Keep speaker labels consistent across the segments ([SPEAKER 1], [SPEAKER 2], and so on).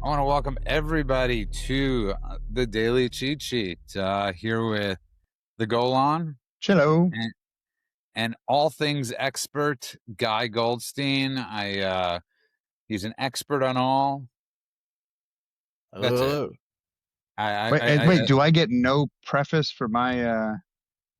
[SPEAKER 1] I want to welcome everybody to the Daily Cheat Sheet here with the Golan
[SPEAKER 2] Hello.
[SPEAKER 1] and all things expert Guy Goldstein. He's an expert on all. That's it.
[SPEAKER 2] Wait, do I get no preface for my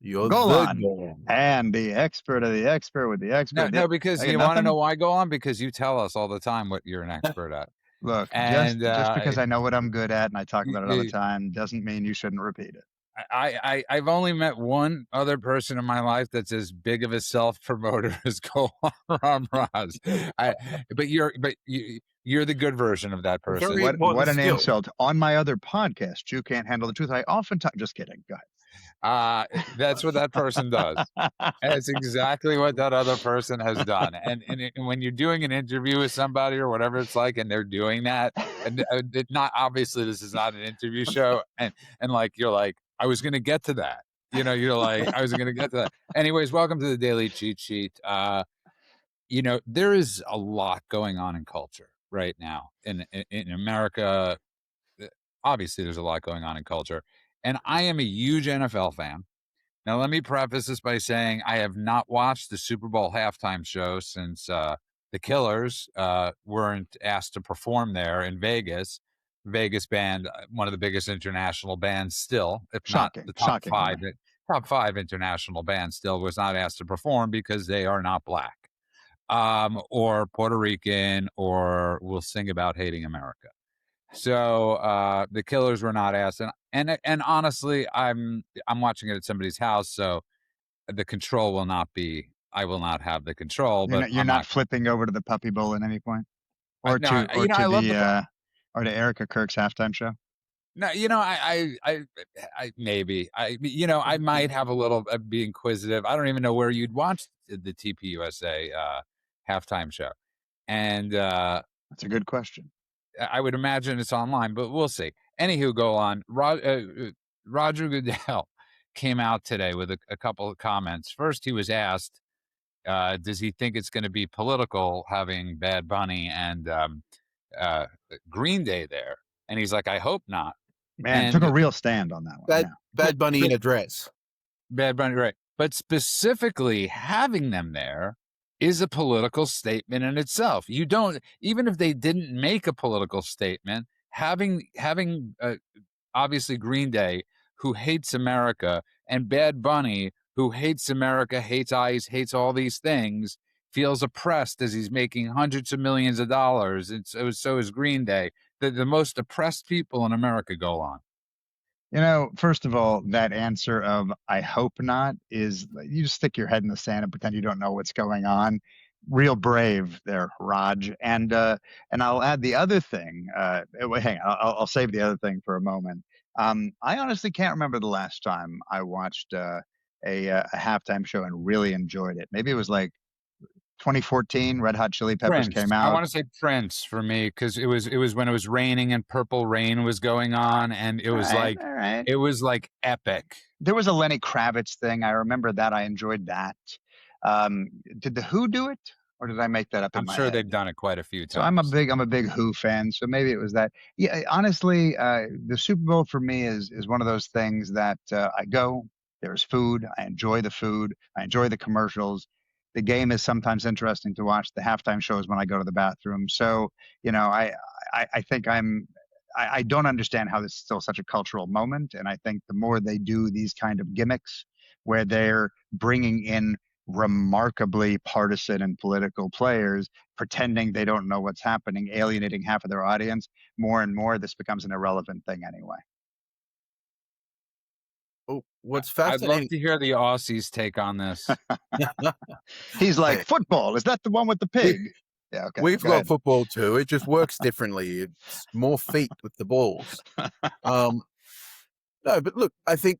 [SPEAKER 3] You're
[SPEAKER 2] Golan
[SPEAKER 3] the
[SPEAKER 2] and the expert of the expert with the expert?
[SPEAKER 1] No, because you want to know why Golan? Because you tell us all the time what you're an expert at.
[SPEAKER 2] Look,
[SPEAKER 1] And
[SPEAKER 2] just because I know what I'm good at and I talk about it all the time doesn't mean you shouldn't repeat it.
[SPEAKER 1] I've only met one other person in my life that's as big of a self-promoter as Golan Ramraz. But you're the good version of that person.
[SPEAKER 2] What an insult. On my other podcast, You Can't Handle the Truth, I often talk. Just kidding, guys.
[SPEAKER 1] That's what that person does. That's exactly what that other person has done. And when you're doing an interview with somebody or whatever it's like, and they're doing that, and not obviously this is not an interview show, and like you're like, I was going to get to that. You're like, I was going to get to that. Anyways, welcome to the Daily Cheat Sheet. There is a lot going on in culture right now in America. Obviously, there's a lot going on in culture, and I am a huge NFL fan. Now, let me preface this by saying I have not watched the Super Bowl halftime show since the Killers weren't asked to perform there in Vegas. Vegas band, one of the biggest international bands still, if
[SPEAKER 2] Shocking,
[SPEAKER 1] not the top five international bands still, was not asked to perform because they are not black or Puerto Rican or will sing about hating America. So the Killers were not asked, and honestly, I'm watching it at somebody's house, so the control will not be. I will not have the control.
[SPEAKER 2] You're not flipping over to the Puppy Bowl at any point, or to Erica Kirk's halftime show.
[SPEAKER 1] No, I maybe I might have a little be inquisitive. I don't even know where you'd watch the TPUSA halftime show, and
[SPEAKER 2] that's a good question.
[SPEAKER 1] I would imagine it's online, but we'll see. Anywho, go on. Roger Goodell came out today with a couple of comments. First, he was asked, does he think it's going to be political having Bad Bunny and Green Day there? And he's like, I hope not.
[SPEAKER 2] Man, took a real stand on that one.
[SPEAKER 3] Bad Bunny in a dress.
[SPEAKER 1] Bad Bunny, right. But specifically having them there is a political statement in itself. You don't, even if they didn't make a political statement, having obviously Green Day, who hates America, and Bad Bunny, who hates America, hates ICE, hates all these things, feels oppressed as he's making hundreds of millions of dollars. And so is Green Day. The most oppressed people in America go on.
[SPEAKER 2] First of all, that answer of "I hope not" is you just stick your head in the sand and pretend you don't know what's going on. Real brave there, Raj. And I'll add the other thing. Hang on, I'll save the other thing for a moment. I honestly can't remember the last time I watched a halftime show and really enjoyed it. Maybe it was like 2014, Red Hot Chili Peppers came out.
[SPEAKER 1] I want to say Prince for me because it was when it was raining and Purple Rain was going on, and it was it was like epic.
[SPEAKER 2] There was a Lenny Kravitz thing. I remember that. I enjoyed that. Did the Who do it, or did I make that up?
[SPEAKER 1] I'm sure they've done it quite a few times.
[SPEAKER 2] So I'm a big Who fan. So maybe it was that. Yeah, honestly, the Super Bowl for me is one of those things that I go. There's food. I enjoy the food. I enjoy the commercials. The game is sometimes interesting to watch. The halftime show is when I go to the bathroom. So, I think I don't understand how this is still such a cultural moment. And I think the more they do these kind of gimmicks where they're bringing in remarkably partisan and political players, pretending they don't know what's happening, alienating half of their audience, more and more, this becomes an irrelevant thing anyway.
[SPEAKER 3] Oh, what's fascinating?
[SPEAKER 1] I'd love to hear the Aussies take on this.
[SPEAKER 2] He's like, football, is that the one with the pig? Yeah, okay.
[SPEAKER 3] We've got football too. It just works differently. It's more feet with the balls. No, but look, I think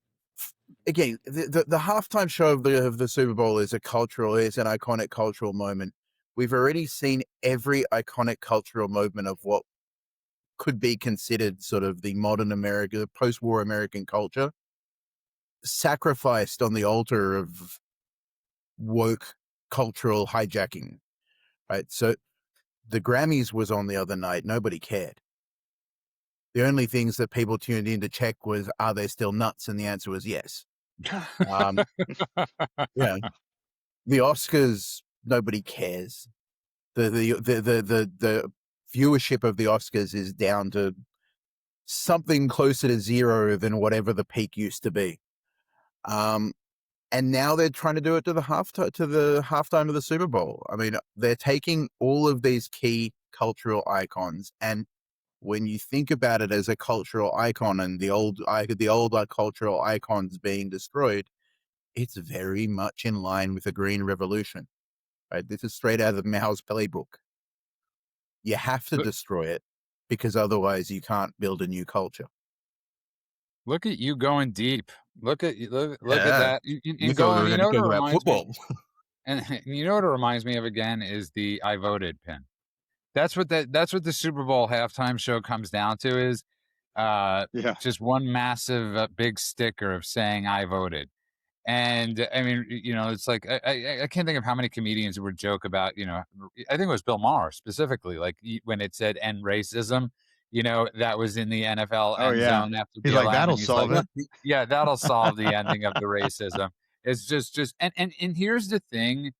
[SPEAKER 3] again, the halftime show of the Super Bowl is an iconic cultural moment. We've already seen every iconic cultural moment of what could be considered sort of the modern America, post-war American culture, sacrificed on the altar of woke cultural hijacking, right? So the Grammys was on the other night. Nobody cared. The only things that people tuned in to check was, are they still nuts? And the answer was yes. Um, yeah, the Oscars, nobody cares. The viewership of the Oscars is down to something closer to zero than whatever the peak used to be. And now they're trying to do it to the halftime of the Super Bowl. I mean, they're taking all of these key cultural icons, and when you think about it as a cultural icon and the older cultural icons being destroyed, it's very much in line with the Green Revolution. Right? This is straight out of Mao's playbook. You have to destroy it because otherwise you can't build a new culture.
[SPEAKER 1] Look at you going deep. Look at that.
[SPEAKER 3] You thought we were going to talk about football.
[SPEAKER 1] And you know what it reminds me of again is the "I voted" pin. That's what the Super Bowl halftime show comes down to is just one massive big sticker of saying "I voted." And I mean, it's like I can't think of how many comedians would joke about, I think it was Bill Maher specifically, like when it said "end racism," that was in the NFL end zone after
[SPEAKER 2] he's
[SPEAKER 1] BLM,
[SPEAKER 2] like, that'll solve it.
[SPEAKER 1] Yeah, that'll solve the ending of the racism. It's just and here's the thing.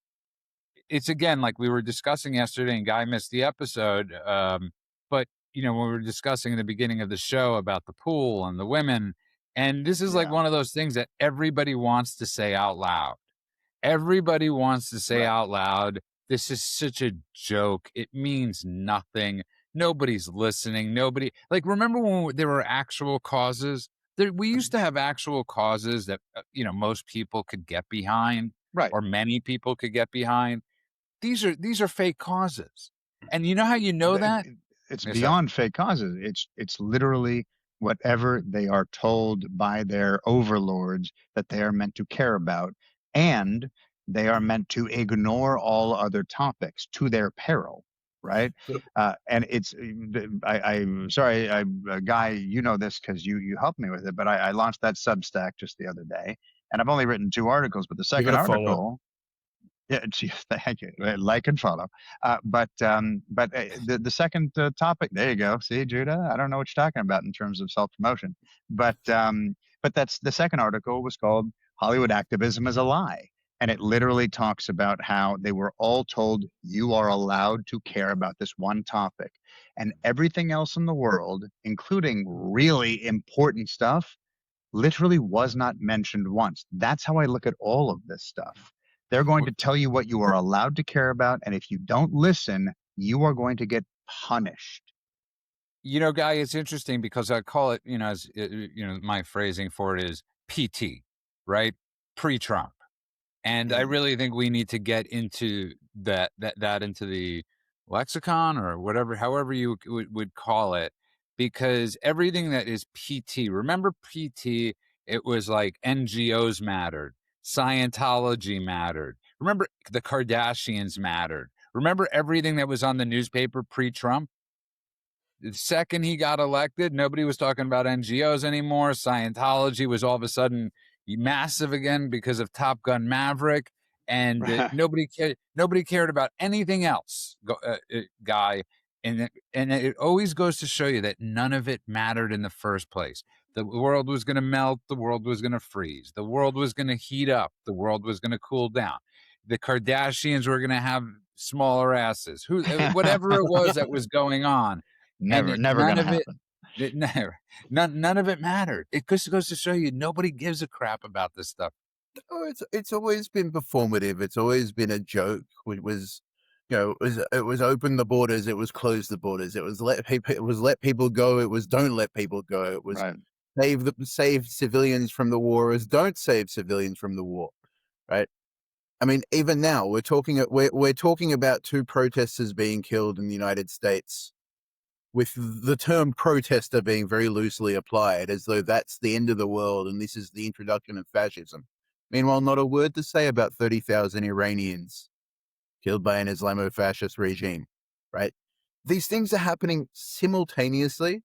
[SPEAKER 1] It's again like we were discussing yesterday, and Guy missed the episode. But when we were discussing in the beginning of the show about the pool and the women. And this is like one of those things that everybody wants to say out loud. Everybody wants to say out loud, this is such a joke. It means nothing. Nobody's listening. Nobody, like, remember when there were actual causes? We used to have actual causes that, most people could get behind, or many people could get behind. These are fake causes. And you know how you know that?
[SPEAKER 2] It's beyond fake causes. It's literally whatever they are told by their overlords that they are meant to care about, and they are meant to ignore all other topics to their peril, right? And I'm sorry, Guy, you know this because you helped me with it, but I launched that Substack just the other day, and I've only written 2 articles, but the second article... Yeah, thank you. Like and follow. But the second topic, there you go. See, Judah, I don't know what you're talking about in terms of self-promotion. But that's the second article was called "Hollywood Activism is a Lie." And it literally talks about how they were all told you are allowed to care about this one topic. And everything else in the world, including really important stuff, literally was not mentioned once. That's how I look at all of this stuff. They're going to tell you what you are allowed to care about, and if you don't listen, you are going to get punished.
[SPEAKER 1] Guy, it's interesting because I call it, as my phrasing for it is PT, right? Pre-Trump. And I really think we need to get into that into the lexicon or whatever, however you would call it, because everything that is PT, remember PT, it was like NGOs mattered. Scientology mattered. Remember the Kardashians mattered. Remember everything that was on the newspaper pre-Trump? The second he got elected, nobody was talking about NGOs anymore. Scientology was all of a sudden massive again because of Top Gun Maverick, and nobody cared about anything else, Guy. And it always goes to show you that none of it mattered in the first place. The world was going to melt. The world was going to freeze. The world was going to heat up. The world was going to cool down. The Kardashians were going to have smaller asses. Whatever it was that was going on.
[SPEAKER 2] Never going to happen.
[SPEAKER 1] None of it mattered. It just goes to show you nobody gives a crap about this stuff.
[SPEAKER 3] Oh, it's always been performative. It's always been a joke. It was, it was open the borders. It was close the borders. It was let people go. It was don't let people go. It was save civilians from the war. It was don't save civilians from the war. Right. I mean, even now we're talking about 2 protesters being killed in the United States, with the term protester being very loosely applied, as though that's the end of the world and this is the introduction of fascism. Meanwhile, not a word to say about 30,000 Iranians killed by an Islamofascist regime, right? These things are happening simultaneously.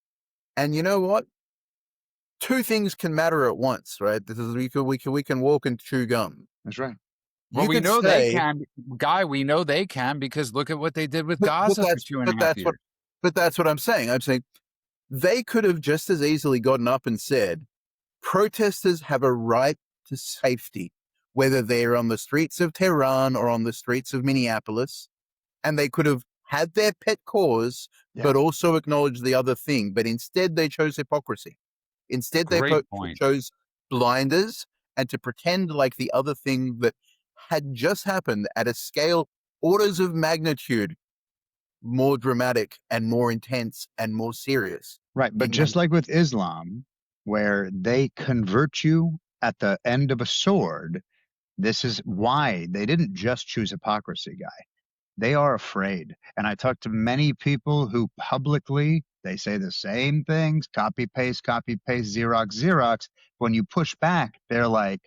[SPEAKER 3] And you know what? 2 things can matter at once, right? We can walk and chew gum.
[SPEAKER 2] That's right.
[SPEAKER 1] Well, we know they can, Guy. We know they can because look at what they did with Gaza for 2.5 years.
[SPEAKER 3] But that's what I'm saying. I'm saying they could have just as easily gotten up and said, protesters have a right to safety, whether they're on the streets of Tehran or on the streets of Minneapolis. And they could have had their pet cause, but also acknowledged the other thing. But instead, they chose hypocrisy. Instead, they chose blinders and to pretend like the other thing that had just happened at a scale orders of magnitude more dramatic and more intense and more serious.
[SPEAKER 2] Right. But just like with Islam, where they convert you at the end of a sword, this is why they didn't just choose hypocrisy, Guy. They are afraid. And I talk to many people who publicly, they say the same things, copy, paste, Xerox, Xerox. When you push back, they're like,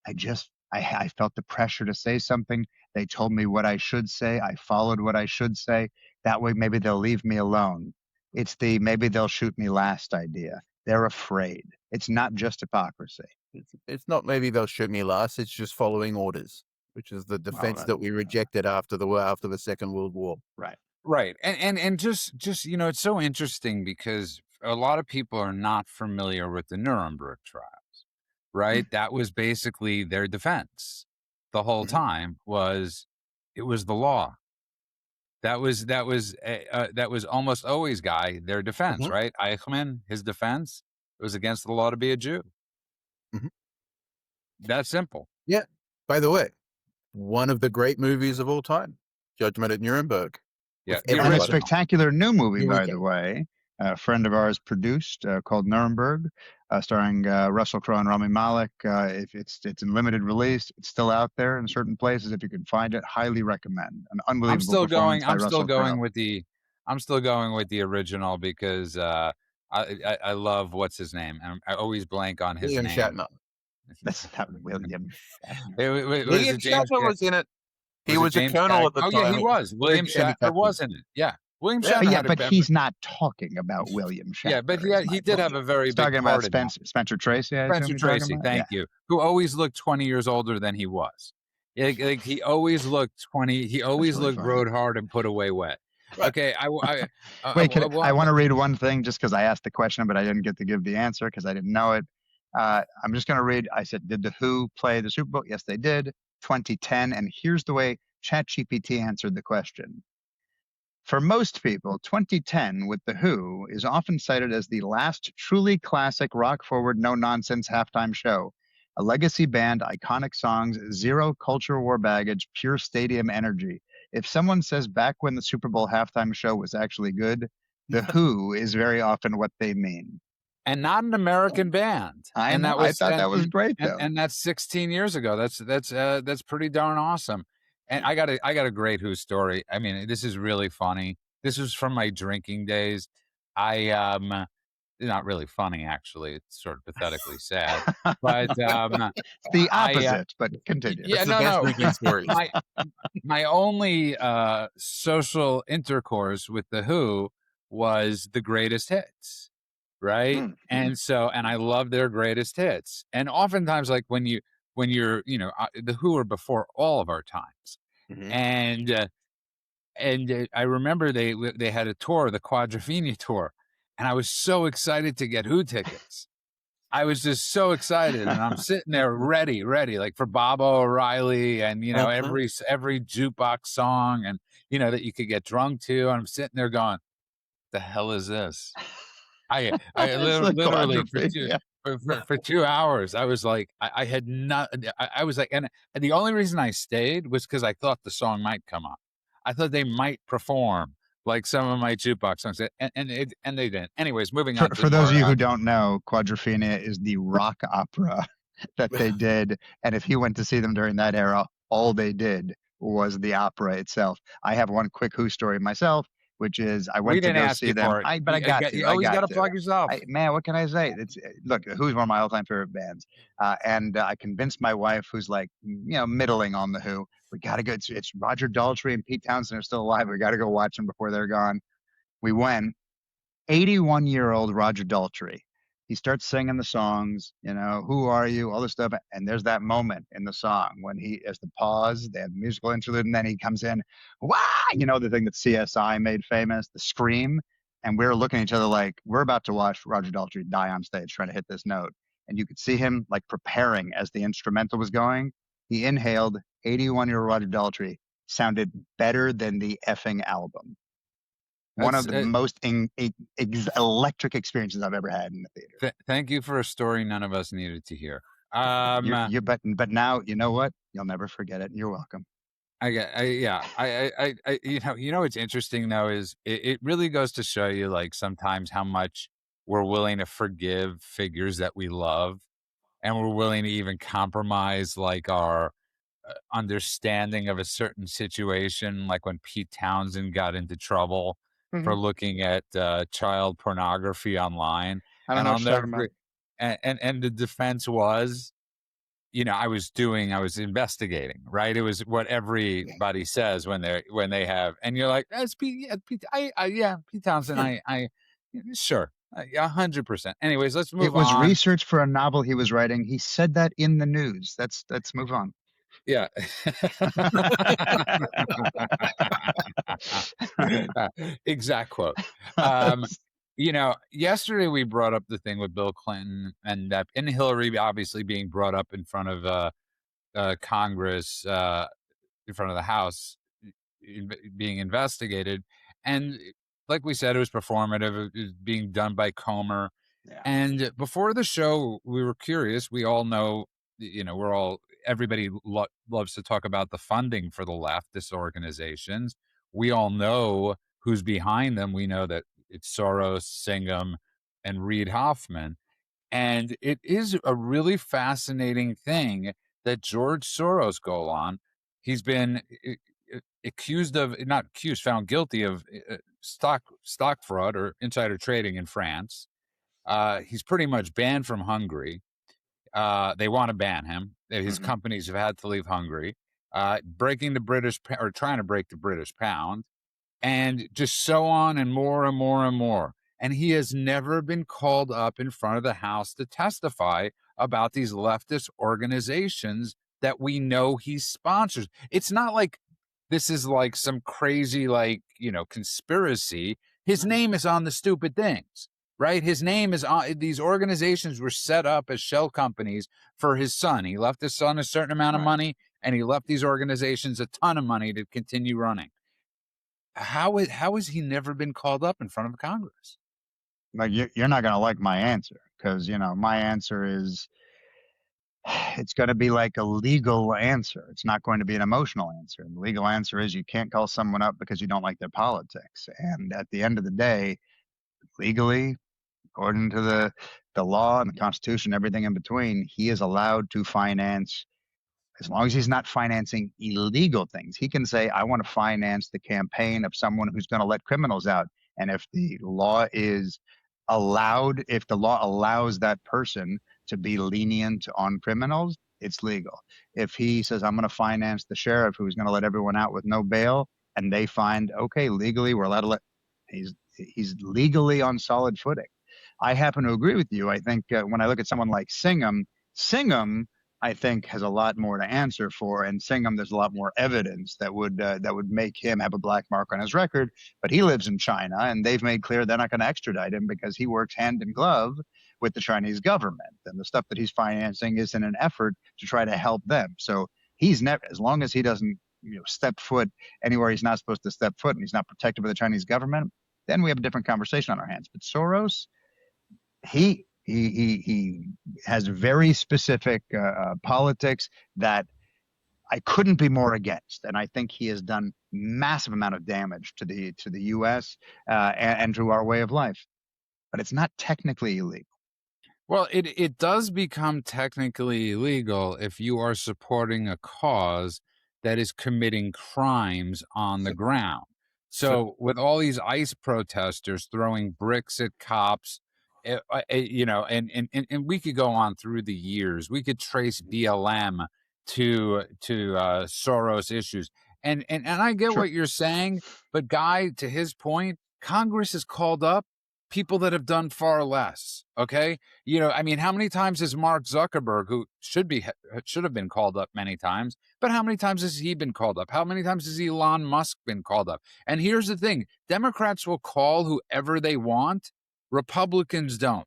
[SPEAKER 2] I felt the pressure to say something. They told me what I should say. I followed what I should say. That way, maybe they'll leave me alone. It's the maybe they'll shoot me last idea. They're afraid. It's not just hypocrisy.
[SPEAKER 3] It's not maybe they'll shoot me last. It's just following orders, which is the defense that we rejected after the Second World War.
[SPEAKER 1] Right. And just it's so interesting because a lot of people are not familiar with the Nuremberg trials, right? That was basically their defense the whole time it was the law. That was almost always, Guy, their defense, right? Eichmann, his defense, it was against the law to be a Jew. That's simple.
[SPEAKER 3] Yeah. By the way, one of the great movies of all time, Judgment at Nuremberg.
[SPEAKER 1] Yeah.
[SPEAKER 2] And a spectacular new movie, by the way, a friend of ours produced called Nuremberg, starring Russell Crowe and Rami Malek. If it's in limited release, it's still out there in certain places. If you can find it, highly recommend. An unbelievable. I'm still
[SPEAKER 1] going with the original because I love what's his name, and I always blank on his name.
[SPEAKER 3] Shatner.
[SPEAKER 2] That's not William.
[SPEAKER 3] William Shatner was in it. He was a colonel at the time.
[SPEAKER 1] Oh yeah, he was. William Shatner was in it. Yeah. William Shatner.
[SPEAKER 2] But he's not talking about William Shatner.
[SPEAKER 1] Yeah, but he did have a very big
[SPEAKER 2] talking about Spencer Tracy.
[SPEAKER 1] Spencer Tracy, thank you. Who always looked 20 years older than he was. Like he always looked 20. He always looked rode hard and put away wet. Okay, I
[SPEAKER 2] want to read one thing just because I asked the question, but I didn't get to give the answer because I didn't know it. I'm just going to read. I said, did the Who play the Super Bowl? Yes, they did. 2010. And here's the way ChatGPT answered the question. For most people, 2010 with The Who is often cited as the last truly classic rock-forward, no-nonsense halftime show. A legacy band, iconic songs, zero culture war baggage, pure stadium energy. If someone says back when the Super Bowl halftime show was actually good, The Who is very often what they mean.
[SPEAKER 1] And not an American band.
[SPEAKER 2] I thought that was great, though.
[SPEAKER 1] And that's 16 years ago. That's pretty darn awesome. And I got a great Who story. I mean, this is really funny. This was from my drinking days. Not really funny, actually. It's sort of pathetically sad. But
[SPEAKER 2] it's the opposite. But continue.
[SPEAKER 1] Yeah, no. My only social intercourse with the Who was the greatest hits, right? And I love their greatest hits. And oftentimes, like when you're, the Who are before all of our times. And I remember they had a tour, the Quadrophenia tour, and I was so excited to get Who tickets. I was just so excited, and I'm sitting there ready, like for Bob O'Reilly, and every jukebox song, and that you could get drunk to. And I'm sitting there going, "The hell is this?" I literally for 2 hours, I was like, I was like, and the only reason I stayed was because I thought the song might come up. I thought they might perform like some of my jukebox songs, and they didn't. Anyways, moving on.
[SPEAKER 2] For those of you who don't know, Quadrophenia is the rock opera that they did, and if you went to see them during that era, all they did was the opera itself. I have one quick Who story myself, which is I went to go see them. I got to.
[SPEAKER 1] You always got to plug yourself.
[SPEAKER 2] Man, what can I say? Look, Who's one of my all-time favorite bands, and I convinced my wife, who's like middling on the Who. We got to go. It's Roger Daltrey and Pete Townsend are still alive. We got to go watch them before they're gone. We went. 81-year-old Roger Daltrey. He starts singing the songs, who are you, all this stuff. And there's that moment in the song when he has the pause, they have the musical interlude, and then he comes in, wah, the thing that CSI made famous, the scream. And we were looking at each other like, we're about to watch Roger Daltrey die on stage trying to hit this note. And you could see him like preparing as the instrumental was going. He inhaled. 81-year-old Roger Daltrey sounded better than the effing album. One of the most electric experiences I've ever had in the theater.
[SPEAKER 1] Thank you for a story none of us needed to hear.
[SPEAKER 2] But now, you know what? You'll never forget it. You're welcome.
[SPEAKER 1] What's interesting though is it really goes to show you like sometimes how much we're willing to forgive figures that we love, and we're willing to even compromise like our understanding of a certain situation, like when Pete Townsend got into trouble for looking at child pornography online.
[SPEAKER 2] I don't know what you're talking about.
[SPEAKER 1] And the defense was, I was investigating, right? It was what everybody says when they have, and you're like, that's Pete, Pete Townsend. Sure. 100%. Anyways, let's move on.
[SPEAKER 2] It was research for a novel he was writing. He said that in the news. Let's move on.
[SPEAKER 1] Yeah. Exact quote. Yesterday we brought up the thing with Bill Clinton and Hillary obviously being brought up in front of Congress, in front of the House, being investigated. And like we said, it was performative. It was being done by Comer.
[SPEAKER 2] Yeah.
[SPEAKER 1] And before the show, we were curious. We all know, everybody loves to talk about the funding for the leftist organizations. We all know who's behind them. We know that it's Soros, Singham, and Reid Hoffman. And it is a really fascinating thing that George Soros go on. He's been found guilty of stock fraud or insider trading in France. He's pretty much banned from Hungary. They want to ban him. His companies have had to leave Hungary, trying to break the British pound, and just so on and more and more and more. And he has never been called up in front of the House to testify about these leftist organizations that we know he sponsors. It's not like this is like some crazy, conspiracy. His name is on the stupid things. Right? His name is on these organizations were set up as shell companies for his son. He left his son a certain amount of money, and he left these organizations a ton of money to continue running. How has he never been called up in front of Congress?
[SPEAKER 2] Like, you're not going to like my answer, because, my answer is, it's going to be like a legal answer. It's not going to be an emotional answer. And the legal answer is you can't call someone up because you don't like their politics. And at the end of the day, legally, according to the law and the Constitution, everything in between, he is allowed to finance, as long as he's not financing illegal things. He can say, I want to finance the campaign of someone who's going to let criminals out. And if the law allows that person to be lenient on criminals, it's legal. If he says, I'm going to finance the sheriff who's going to let everyone out with no bail, and they find, okay, legally, we're allowed to let, he's legally on solid footing. I happen to agree with you. I think when I look at someone like Singham, I think has a lot more to answer for, and Singham, there's a lot more evidence that would make him have a black mark on his record. But he lives in China, and they've made clear they're not going to extradite him because he works hand in glove with the Chinese government, and the stuff that he's financing is in an effort to try to help them. So he's never, as long as he doesn't step foot anywhere he's not supposed to step foot, and he's not protected by the Chinese government, then we have a different conversation on our hands. But Soros, he has very specific politics that I couldn't be more against, and I think he has done massive amount of damage to the U.S. And to our way of life. But it's not technically illegal.
[SPEAKER 1] Well, it does become technically illegal if you are supporting a cause that is committing crimes on the ground. So with all these ICE protesters throwing bricks at cops, and we could go on through the years. We could trace BLM to Soros issues, and I get what you're saying, but Guy, to his point, Congress is called up people that have done far less. Okay. I mean, how many times has Mark Zuckerberg, who should have been called up many times, but how many times has he been called up? How many times has Elon Musk been called up? And here's the thing, Democrats will call whoever they want. Republicans don't.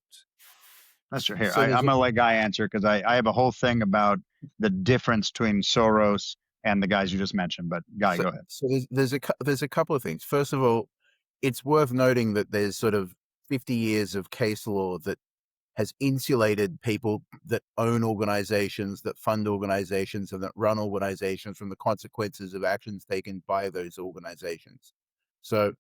[SPEAKER 2] That's true. Here,
[SPEAKER 3] So
[SPEAKER 2] I'm gonna let Guy answer because I have a whole thing about the difference between Soros and the guys you just mentioned. But Guy, go ahead.
[SPEAKER 3] So there's a couple of things. First of all, it's worth noting that there's sort of 50 years of case law that has insulated people that own organizations, that fund organizations, and that run organizations from the consequences of actions taken by those organizations. So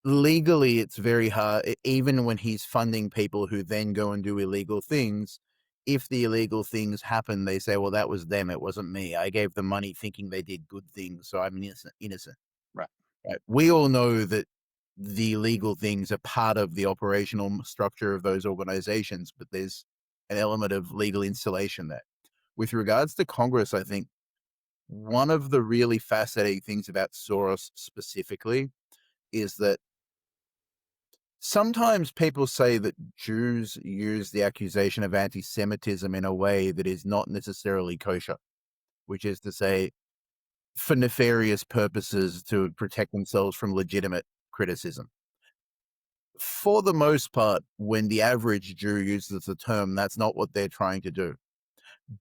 [SPEAKER 3] legally, it's very hard, even when he's funding people who then go and do illegal things. If the illegal things happen, they say, well, that was them. It wasn't me. I gave them money thinking they did good things, so I'm innocent.
[SPEAKER 2] Right.
[SPEAKER 3] We all know that the illegal things are part of the operational structure of those organizations, but there's an element of legal insulation there. With regards to Congress, I think one of the really fascinating things about Soros specifically is that sometimes people say that Jews use the accusation of anti-Semitism in a way that is not necessarily kosher, which is to say, for nefarious purposes to protect themselves from legitimate criticism. For the most part, when the average Jew uses the term, that's not what they're trying to do.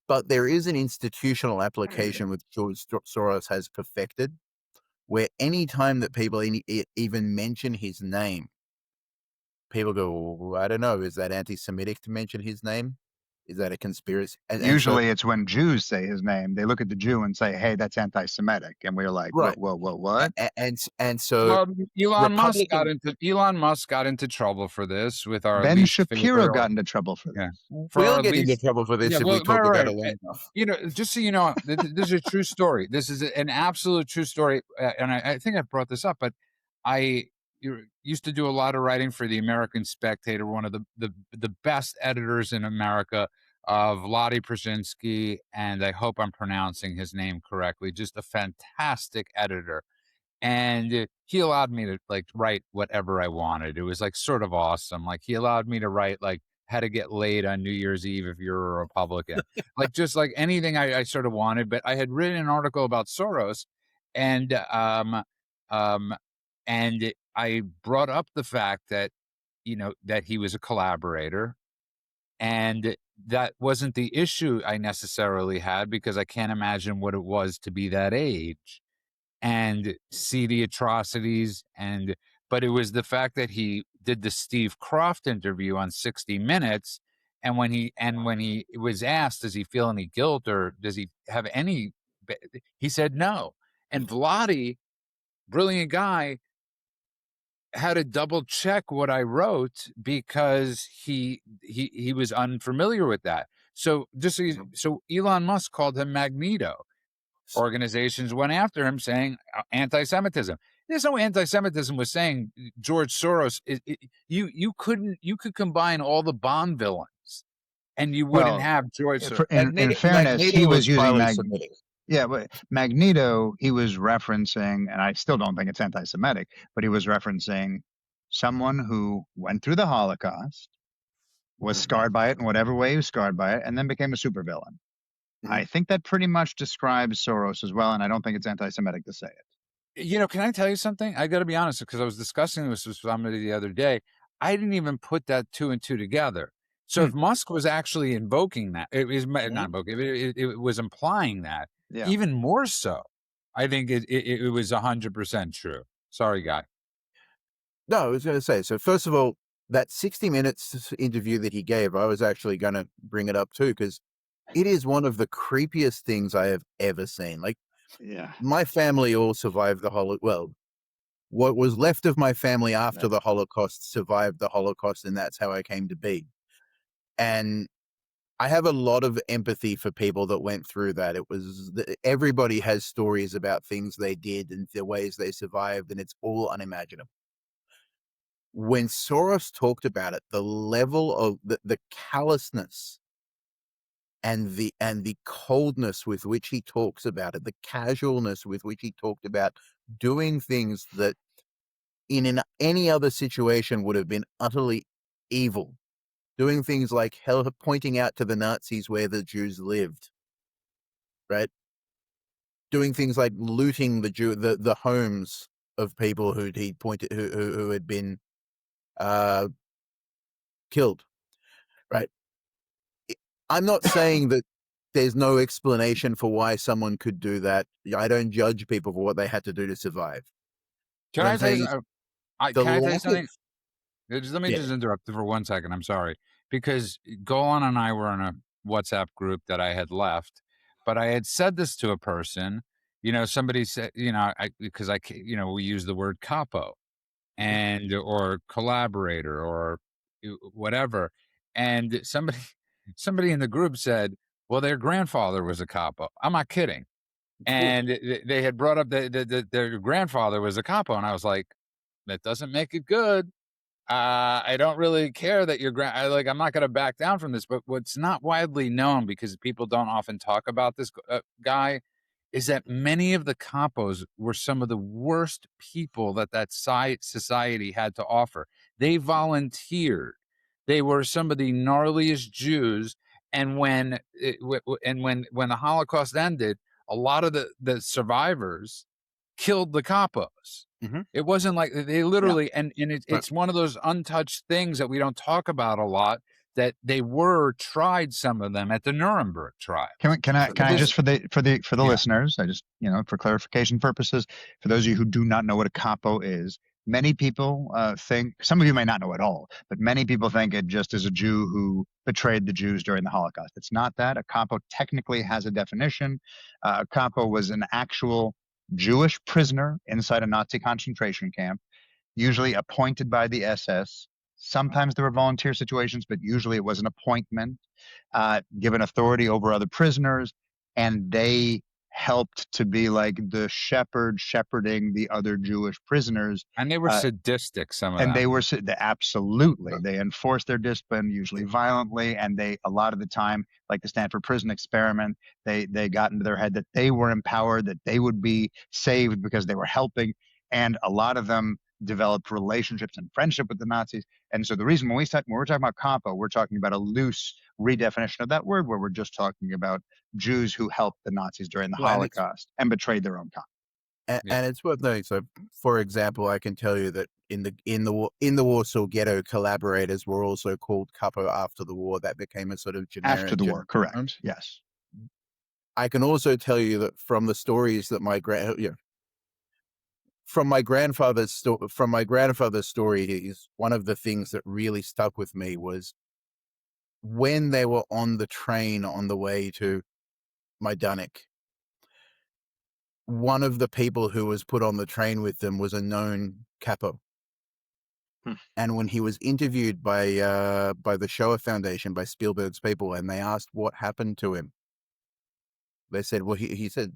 [SPEAKER 3] But there is an institutional application which George Soros has perfected, where any time that people even mention his name, people go, well, I don't know, is that anti-Semitic to mention his name? Is that a conspiracy?
[SPEAKER 2] Usually it's when Jews say his name, they look at the Jew and say, hey, that's anti-Semitic. And we're like,
[SPEAKER 3] right.
[SPEAKER 2] what?
[SPEAKER 3] And so
[SPEAKER 1] Elon Musk got into trouble for this with our
[SPEAKER 2] Ben Shapiro got into trouble for this.
[SPEAKER 3] We'll get into trouble for this if we talk about it long enough.
[SPEAKER 1] Just so you know, this is a true story. This is an absolute true story. And I think I brought this up, but I used to do a lot of writing for the American Spectator, one of the best editors in America, Vladi Brzezinski, and I hope I'm pronouncing his name correctly. Just a fantastic editor. And he allowed me to write whatever I wanted. It was sort of awesome. He allowed me to write how to get laid on New Year's Eve if you're a Republican, just anything I sort of wanted. But I had written an article about Soros, and I brought up the fact that that he was a collaborator, and that wasn't the issue I necessarily had, because I can't imagine what it was to be that age and see the atrocities. But it was the fact that he did the Steve Croft interview on 60 Minutes, and when he was asked, does he feel any guilt or does he have any, he said no. And Vladi, brilliant guy, had to double check what I wrote because he was unfamiliar with that. So so Elon Musk called him Magneto. Organizations went after him saying anti-Semitism. There's no anti-Semitism was saying George Soros. You could combine all the Bond villains, and you wouldn't have George Soros.
[SPEAKER 2] In fairness, he was using but Magneto, he was referencing, and I still don't think it's anti-Semitic, but he was referencing someone who went through the Holocaust, was scarred by it in whatever way he was scarred by it, and then became a supervillain. I think that pretty much describes Soros as well, and I don't think it's anti-Semitic to say it.
[SPEAKER 1] Can I tell you something? I got to be honest, because I was discussing this with somebody the other day. I didn't even put that two and two together. So if Musk was actually invoking that, it was not invoking, it was implying that, even more so. I think it was 100% true. Sorry, Guy.
[SPEAKER 3] No, I was going to say, so first of all, that 60 Minutes interview that he gave, I was actually going to bring it up too, because it is one of the creepiest things I have ever seen. My family all survived the Holocaust. Well, what was left of my family after the Holocaust survived the Holocaust, and that's how I came to be. And I have a lot of empathy for people that went through that. Everybody has stories about things they did and the ways they survived, and it's all unimaginable. When Soros talked about it, the level of the callousness and the coldness with which he talks about it, the casualness with which he talked about doing things that in any other situation would have been utterly evil. Doing things like pointing out to the Nazis where the Jews lived, right? Doing things like looting the homes of people who had been killed, right? I'm not saying that there's no explanation for why someone could do that. I don't judge people for what they had to do to survive.
[SPEAKER 1] Can
[SPEAKER 3] What
[SPEAKER 1] I
[SPEAKER 3] I'm
[SPEAKER 1] say?
[SPEAKER 3] saying is the
[SPEAKER 1] Can I tell you
[SPEAKER 3] lack of
[SPEAKER 1] something? Let me just interrupt you for 1 second. I'm sorry, because Golan and I were in a WhatsApp group that I had left, but I had said this to a person. Somebody said, because we use the word capo and or collaborator or whatever, and somebody in the group said, "Well, their grandfather was a capo." I'm not kidding. And they had brought up that their grandfather was a capo, and I was like, that doesn't make it good. I don't really care that I'm not going to back down from this. But what's not widely known, because people don't often talk about this guy, is that many of the capos were some of the worst people that society had to offer. They volunteered. They were some of the gnarliest Jews. And when when the Holocaust ended, a lot of the survivors killed the capos.
[SPEAKER 3] Mhm.
[SPEAKER 1] It wasn't like they literally, and it's one of those untouched things that we don't talk about a lot, that they tried, some of them, at the Nuremberg trial.
[SPEAKER 2] Can I just, for the
[SPEAKER 1] Yeah.
[SPEAKER 2] listeners, I just, for clarification purposes, for those of you who do not know what a capo is, many people think, some of you may not know at all, but many people think it just is a Jew who betrayed the Jews during the Holocaust. It's not that. A capo technically has a definition. A capo was an actual Jewish prisoner inside a Nazi concentration camp, usually appointed by the SS. Sometimes there were volunteer situations, but usually it was an appointment, given authority over other prisoners, and they helped to be like the shepherd shepherding the other Jewish prisoners.
[SPEAKER 1] And they were sadistic, some of them.
[SPEAKER 2] And they were absolutely. They enforced their discipline, usually violently, and a lot of the time, like the Stanford Prison Experiment, they got into their head that they were empowered, that they would be saved because they were helping, and a lot of them developed relationships and friendship with the Nazis. And so the reason when we're talking about capo, we're talking about a loose redefinition of that word, where we're just talking about Jews who helped the Nazis during the Holocaust and betrayed their own kind.
[SPEAKER 3] And it's worth noting. So, for example, I can tell you that in the Warsaw Ghetto, collaborators were also called capo after the war. That became a sort of generic.
[SPEAKER 2] After the war, correct? Yes.
[SPEAKER 3] I can also tell you that from the stories that from my grandfather's story, is one of the things that really stuck with me was when they were on the train on the way to Majdanek. One of the people who was put on the train with them was a known capo. And when he was interviewed by the Shoah Foundation, by Spielberg's people, and they asked what happened to him, they said, well, he said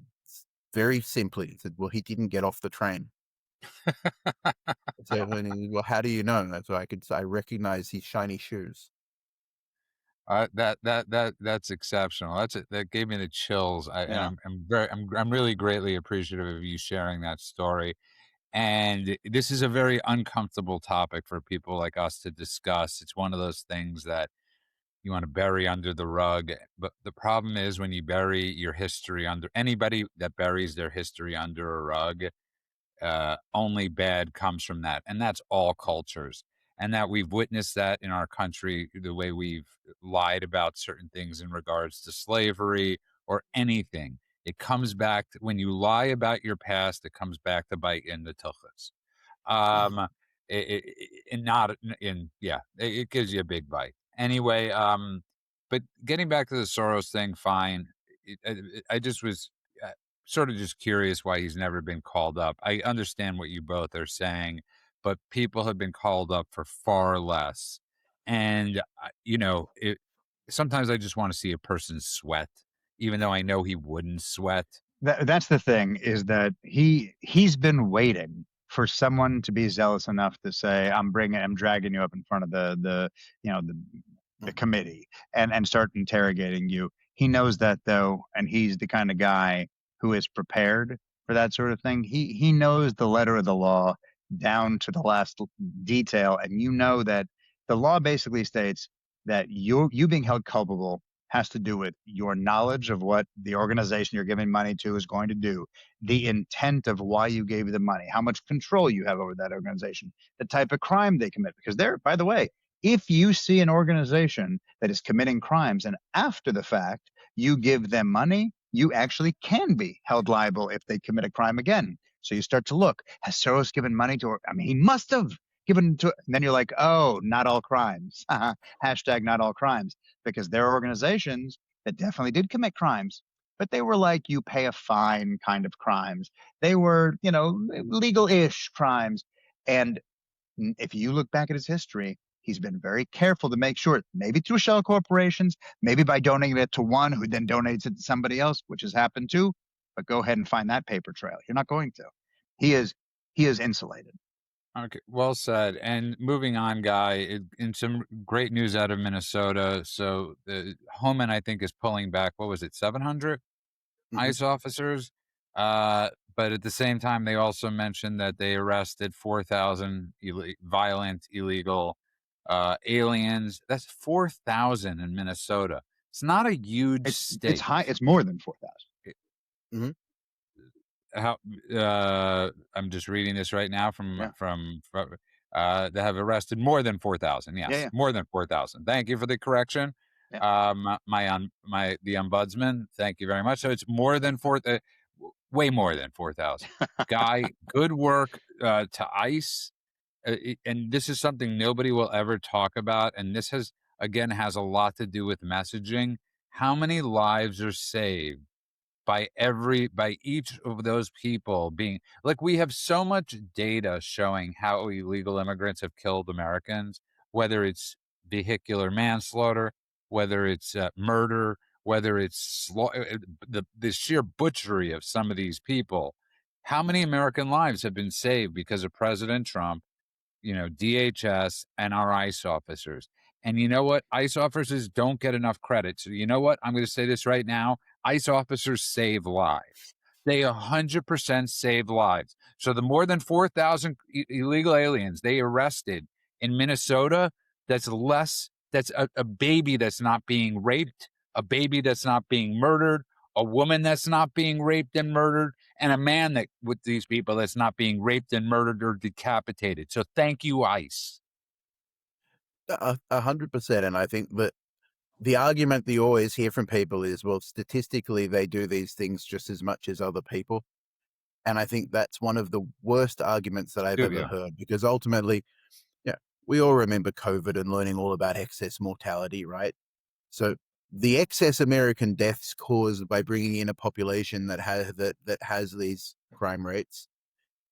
[SPEAKER 3] very simply, he said, well, he didn't get off the train. So, well, how do you know? So I recognize his shiny shoes.
[SPEAKER 1] That's exceptional. That gave me the chills. And I'm really greatly appreciative of you sharing that story. And this is a very uncomfortable topic for people like us to discuss. It's one of those things that you want to bury under the rug. But the problem is, when you bury your history under, anybody that buries their history under a rug, only bad comes from that. And that's all cultures. And that we've witnessed that in our country, the way we've lied about certain things in regards to slavery or anything. It comes back when you lie about your past, it comes back to bite in the tuchus. It gives you a big bite. Anyway, but getting back to the Soros thing, fine. I just was sort of just curious why he's never been called up. I understand what you both are saying, but people have been called up for far less. And, sometimes I just want to see a person sweat, even though I know he wouldn't sweat.
[SPEAKER 2] That's the thing, is that he's been waiting for someone to be zealous enough to say, I'm dragging you up in front of the committee and start interrogating you. He knows that, though, and he's the kind of guy who is prepared for that sort of thing. He knows the letter of the law down to the last detail, and you know that the law basically states that you being held culpable has to do with your knowledge of what the organization you're giving money to is going to do, the intent of why you gave the money, how much control you have over that organization, the type of crime they commit. Because there, by the way, if you see an organization that is committing crimes and after the fact you give them money, you actually can be held liable if they commit a crime again. So you start to look, has Soros given money to, I mean, he must have given to, and then you're like, oh, not all crimes. Hashtag not all crimes, because there are organizations that definitely did commit crimes, but they were like, you pay a fine kind of crimes. They were, legal-ish crimes. And if you look back at his history, he's been very careful to make sure, maybe through shell corporations, maybe by donating it to one who then donates it to somebody else, which has happened too. But go ahead and find that paper trail. You're not going to. He is insulated.
[SPEAKER 1] Okay, well said. And moving on, Guy, in some great news out of Minnesota. So Homan, I think, is pulling back, what was it, 700 ICE officers? But at the same time, they also mentioned that they arrested 4,000 violent, illegal aliens. That's 4,000 in Minnesota. It's not a huge state.
[SPEAKER 2] It's high. It's more than 4,000.
[SPEAKER 1] How I'm just reading this right now from they have arrested more than 4,000. Yes, more than 4,000. Thank you for the correction. The ombudsman. Thank you very much. So it's more than way more than 4,000. Guy, good work to ICE. And this is something nobody will ever talk about. And this has a lot to do with messaging. How many lives are saved by each of those people being like, we have so much data showing how illegal immigrants have killed Americans, whether it's vehicular manslaughter, whether it's murder, whether it's the sheer butchery of some of these people. How many American lives have been saved because of President Trump, DHS and our ICE officers? And you know what? ICE officers don't get enough credit. So you know what? I'm going to say this right now. ICE officers save lives. They 100% save lives. So the more than 4,000 illegal aliens they arrested in Minnesota, that's a baby that's not being raped, a baby that's not being murdered, a woman that's not being raped and murdered, and a man with these people that's not being raped and murdered or decapitated. So thank you, ICE.
[SPEAKER 3] 100%. And I think that the argument that you always hear from people is, well, statistically, they do these things just as much as other people. And I think that's one of the worst arguments that I've ever heard, because ultimately, we all remember COVID and learning all about excess mortality, right? So the excess American deaths caused by bringing in a population that has these crime rates,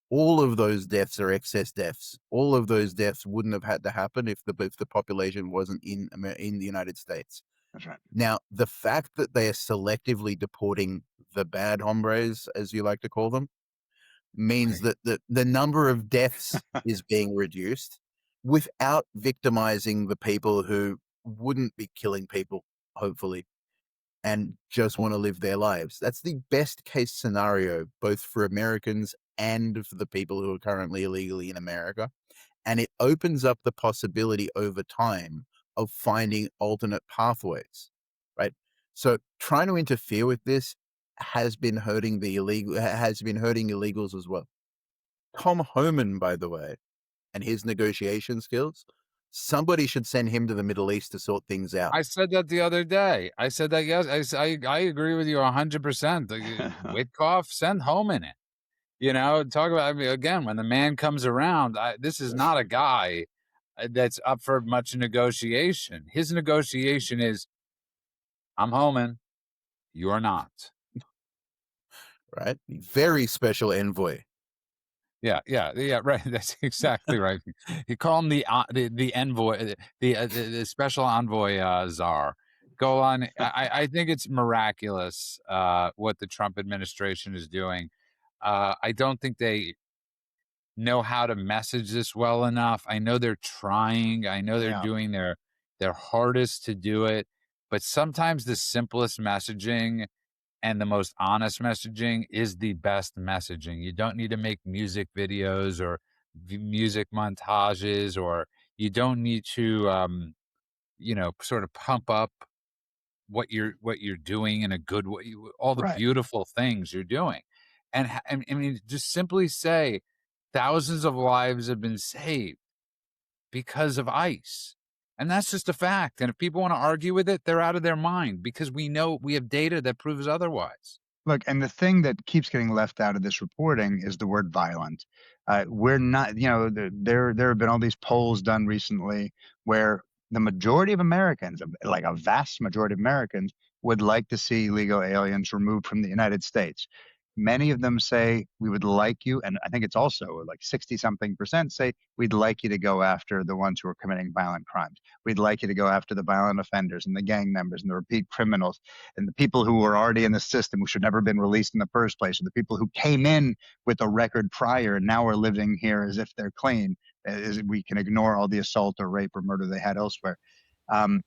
[SPEAKER 3] all of those deaths are excess deaths. All of those deaths wouldn't have had to happen if the population wasn't in the United States.
[SPEAKER 2] That's right.
[SPEAKER 3] Now, the fact that they are selectively deporting the bad hombres, as you like to call them, means that the number of deaths is being reduced without victimizing the people who wouldn't be killing people, hopefully, and just want to live their lives. That's the best case scenario, both for Americans and for the people who are currently illegally in America. And it opens up the possibility over time of finding alternate pathways, right? So trying to interfere with this has been hurting illegals as well. Tom Homan, by the way, and his negotiation skills, somebody should send him to the Middle East to sort things out.
[SPEAKER 1] I said that the other day. I said that, yes. I agree with you 100%. Witkoff, send Homan in. Talk about, again, when the man comes around, this is not a guy that's up for much negotiation. His negotiation is, I'm Homan, you are not.
[SPEAKER 3] Right? Very special envoy.
[SPEAKER 1] Yeah, right. That's exactly right. You call him the envoy, the special envoy czar. Go on. I think it's miraculous what the Trump administration is doing. I don't think they know how to message this well enough. I know they're trying. I know they're doing their hardest to do it, but sometimes the simplest messaging and the most honest messaging is the best messaging. You don't need to make music videos or music montages, or you don't need to, sort of pump up what you're doing in a good way, all the
[SPEAKER 2] Right.
[SPEAKER 1] beautiful things you're doing, and I mean, just simply say thousands of lives have been saved because of ICE. And that's just a fact. And if people want to argue with it, they're out of their mind, because we have data that proves otherwise.
[SPEAKER 2] Look, and the thing that keeps getting left out of this reporting is the word violent. We're not, there have been all these polls done recently where the majority of Americans, like a vast majority of Americans, would like to see illegal aliens removed from the United States. Many of them say we would like you, and I think it's also like 60 something percent say we'd like you to go after the ones who are committing violent crimes. We'd like you to go after the violent offenders and the gang members and the repeat criminals and the people who were already in the system who should never have been released in the first place, or the people who came in with a record prior and now are living here as if they're clean, as we can ignore all the assault or rape or murder they had elsewhere. Um,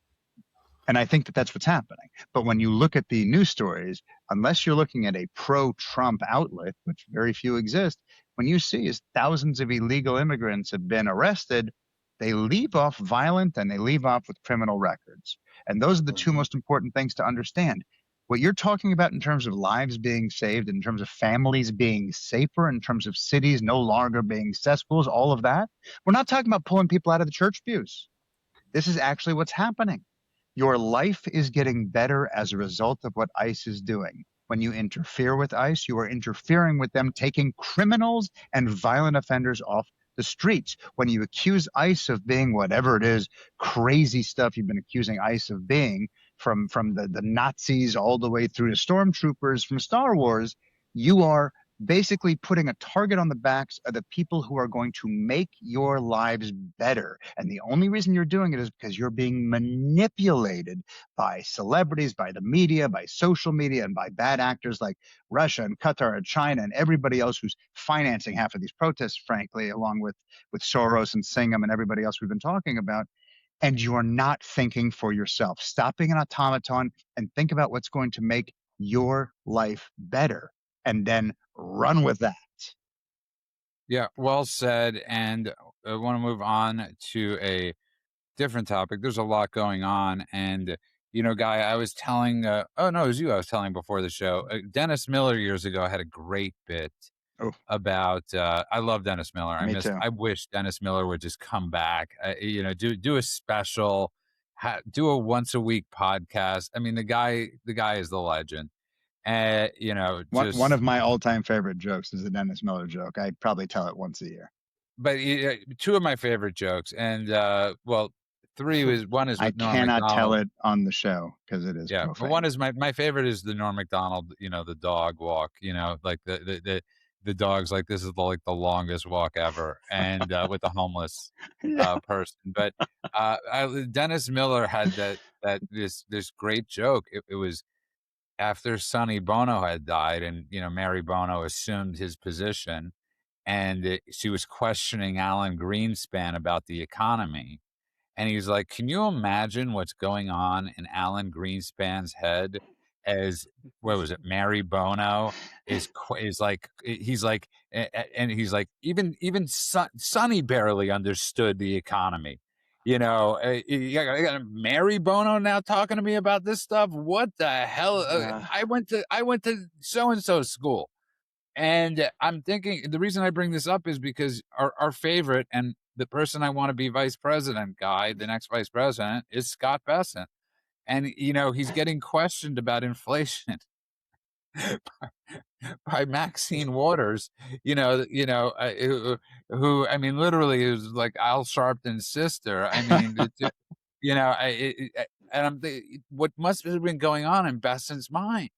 [SPEAKER 2] and I think that that's what's happening. But when you look at the news stories, unless you're looking at a pro-Trump outlet, which very few exist, when you see is thousands of illegal immigrants have been arrested, they leave off violent and they leave off with criminal records. And those are the two most important things to understand. What you're talking about in terms of lives being saved, in terms of families being safer, in terms of cities no longer being cesspools, all of that, we're not talking about pulling people out of the church pews. This is actually what's happening. Your life is getting better as a result of what ICE is doing. When you interfere with ICE, you are interfering with them taking criminals and violent offenders off the streets. When you accuse ICE of being whatever it is, crazy stuff you've been accusing ICE of being, from the Nazis all the way through to stormtroopers from Star Wars, you are basically putting a target on the backs of the people who are going to make your lives better. And the only reason you're doing it is because you're being manipulated by celebrities, by the media, by social media, and by bad actors like Russia and Qatar and China and everybody else who's financing half of these protests, frankly, along with Soros and Singham and everybody else we've been talking about. And you are not thinking for yourself. Stop being an automaton and think about what's going to make your life better, and then run with that.
[SPEAKER 1] Yeah, well said. And I want to move on to a different topic. There's a lot going on. And, Guy, I was telling, oh, no, it was you I was telling before the show. Dennis Miller years ago had a great bit
[SPEAKER 2] Oh,
[SPEAKER 1] about, I love Dennis Miller.
[SPEAKER 2] me too.
[SPEAKER 1] I wish Dennis Miller would just come back, do a special, do a once a week podcast. I mean, the guy is the legend. And,
[SPEAKER 2] One
[SPEAKER 1] just,
[SPEAKER 2] of my all-time favorite jokes is the Dennis Miller joke. I probably tell it once a year.
[SPEAKER 1] but two of my favorite jokes, and well, one is
[SPEAKER 2] I
[SPEAKER 1] with Norm
[SPEAKER 2] cannot tell
[SPEAKER 1] Macdonald.
[SPEAKER 2] it on the show because it is
[SPEAKER 1] Yeah, but
[SPEAKER 2] profane.
[SPEAKER 1] one is my favorite is the Norm Macdonald, the dog walk. Like the dog's like, this is the longest walk ever, and with the homeless
[SPEAKER 2] Yeah.
[SPEAKER 1] person. But Dennis Miller had this great joke. It was after Sonny Bono had died, and Mary Bono assumed his position, and she was questioning Alan Greenspan about the economy. And he was like, "Can you imagine what's going on in Alan Greenspan's head as what was it? Mary Bono is like he's like and he's like even Sonny barely understood the economy. I got Mary Bono now talking to me about this stuff. What the hell? I went to so and so school." And I'm thinking the reason I bring this up is because our favorite and the person I want to be vice president, Guy, the next vice president, is Scott Bessent. And, he's getting questioned about inflation by Maxine Waters, who, I mean, literally is like Al Sharpton's sister. I mean, and what must have been going on in Bessent's mind,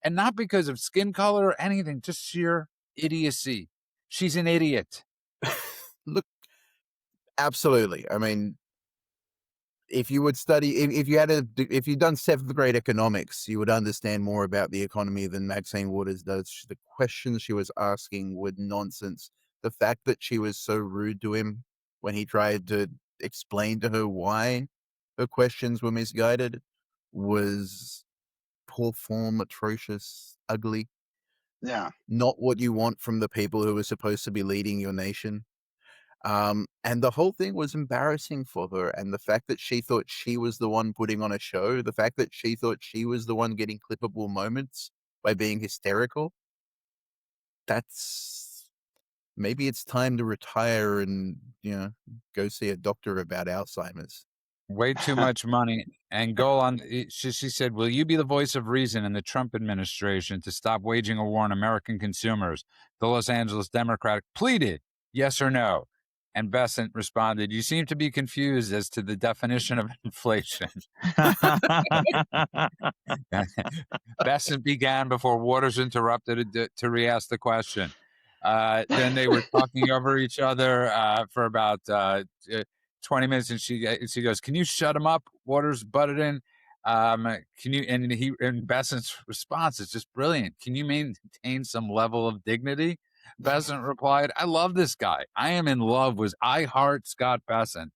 [SPEAKER 1] and not because of skin color or anything, just sheer idiocy. She's an idiot.
[SPEAKER 3] Look, absolutely. I mean, if you would study, if you'd done 7th grade economics, you would understand more about the economy than Maxine Waters does. The questions she was asking were nonsense. The fact that she was so rude to him when he tried to explain to her why her questions were misguided was poor form, atrocious, ugly.
[SPEAKER 2] Yeah.
[SPEAKER 3] Not what you want from the people who are supposed to be leading your nation. And the whole thing was embarrassing for her. And the fact that she thought she was the one putting on a show, the fact that she thought she was the one getting clippable moments by being hysterical, that's maybe it's time to retire and, go see a doctor about Alzheimer's.
[SPEAKER 1] Way too much money and go on. She said, "Will you be the voice of reason in the Trump administration to stop waging a war on American consumers?" The Los Angeles Democrat pleaded, "Yes or no?" And Bessent responded, "You seem to be confused as to the definition of inflation." Bessent began before Waters interrupted to re-ask the question. Then they were talking over each other for about 20 minutes, and she goes, "Can you shut him up?" Waters butted in. Can you? And Bessent's response is just brilliant. "Can you maintain some level of dignity?" Bessent replied, "I love this guy. I am in love with. I heart Scott Bessent,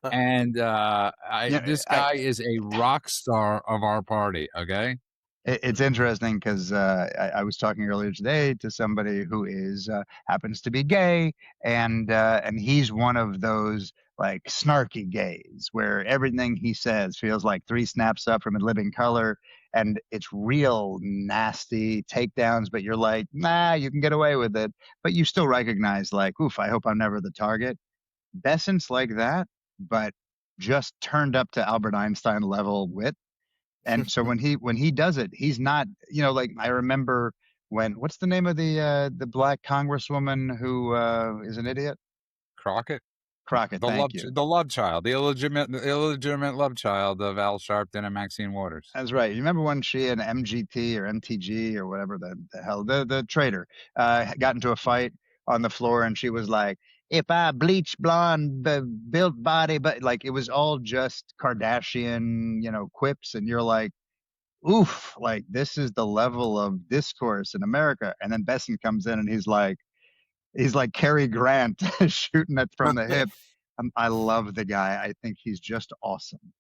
[SPEAKER 1] and this guy is a rock star of our party." Okay.
[SPEAKER 2] It's interesting because I was talking earlier today to somebody who is happens to be gay, and he's one of those like snarky gays where everything he says feels like three snaps up from a living color, and it's real nasty takedowns. But you're like, nah, you can get away with it, but you still recognize like, oof, I hope I'm never the target. Bessent's like that, but just turned up to Albert Einstein level wit. And so when he does it, he's not, like I remember when what's the name of the black congresswoman who is an idiot?
[SPEAKER 1] Crockett,
[SPEAKER 2] Crockett, thank you.
[SPEAKER 1] the love child, the illegitimate love child of Al Sharpton and Maxine Waters.
[SPEAKER 2] That's right. You remember when she and MGT or MTG or whatever the hell, the traitor, got into a fight on the floor, and she was like, "If I bleach blonde, built body," but like it was all just Kardashian, quips, and you're like, oof, like this is the level of discourse in America. And then Bessent comes in and he's like Cary Grant shooting it from the hip. I love the guy. I think he's just awesome.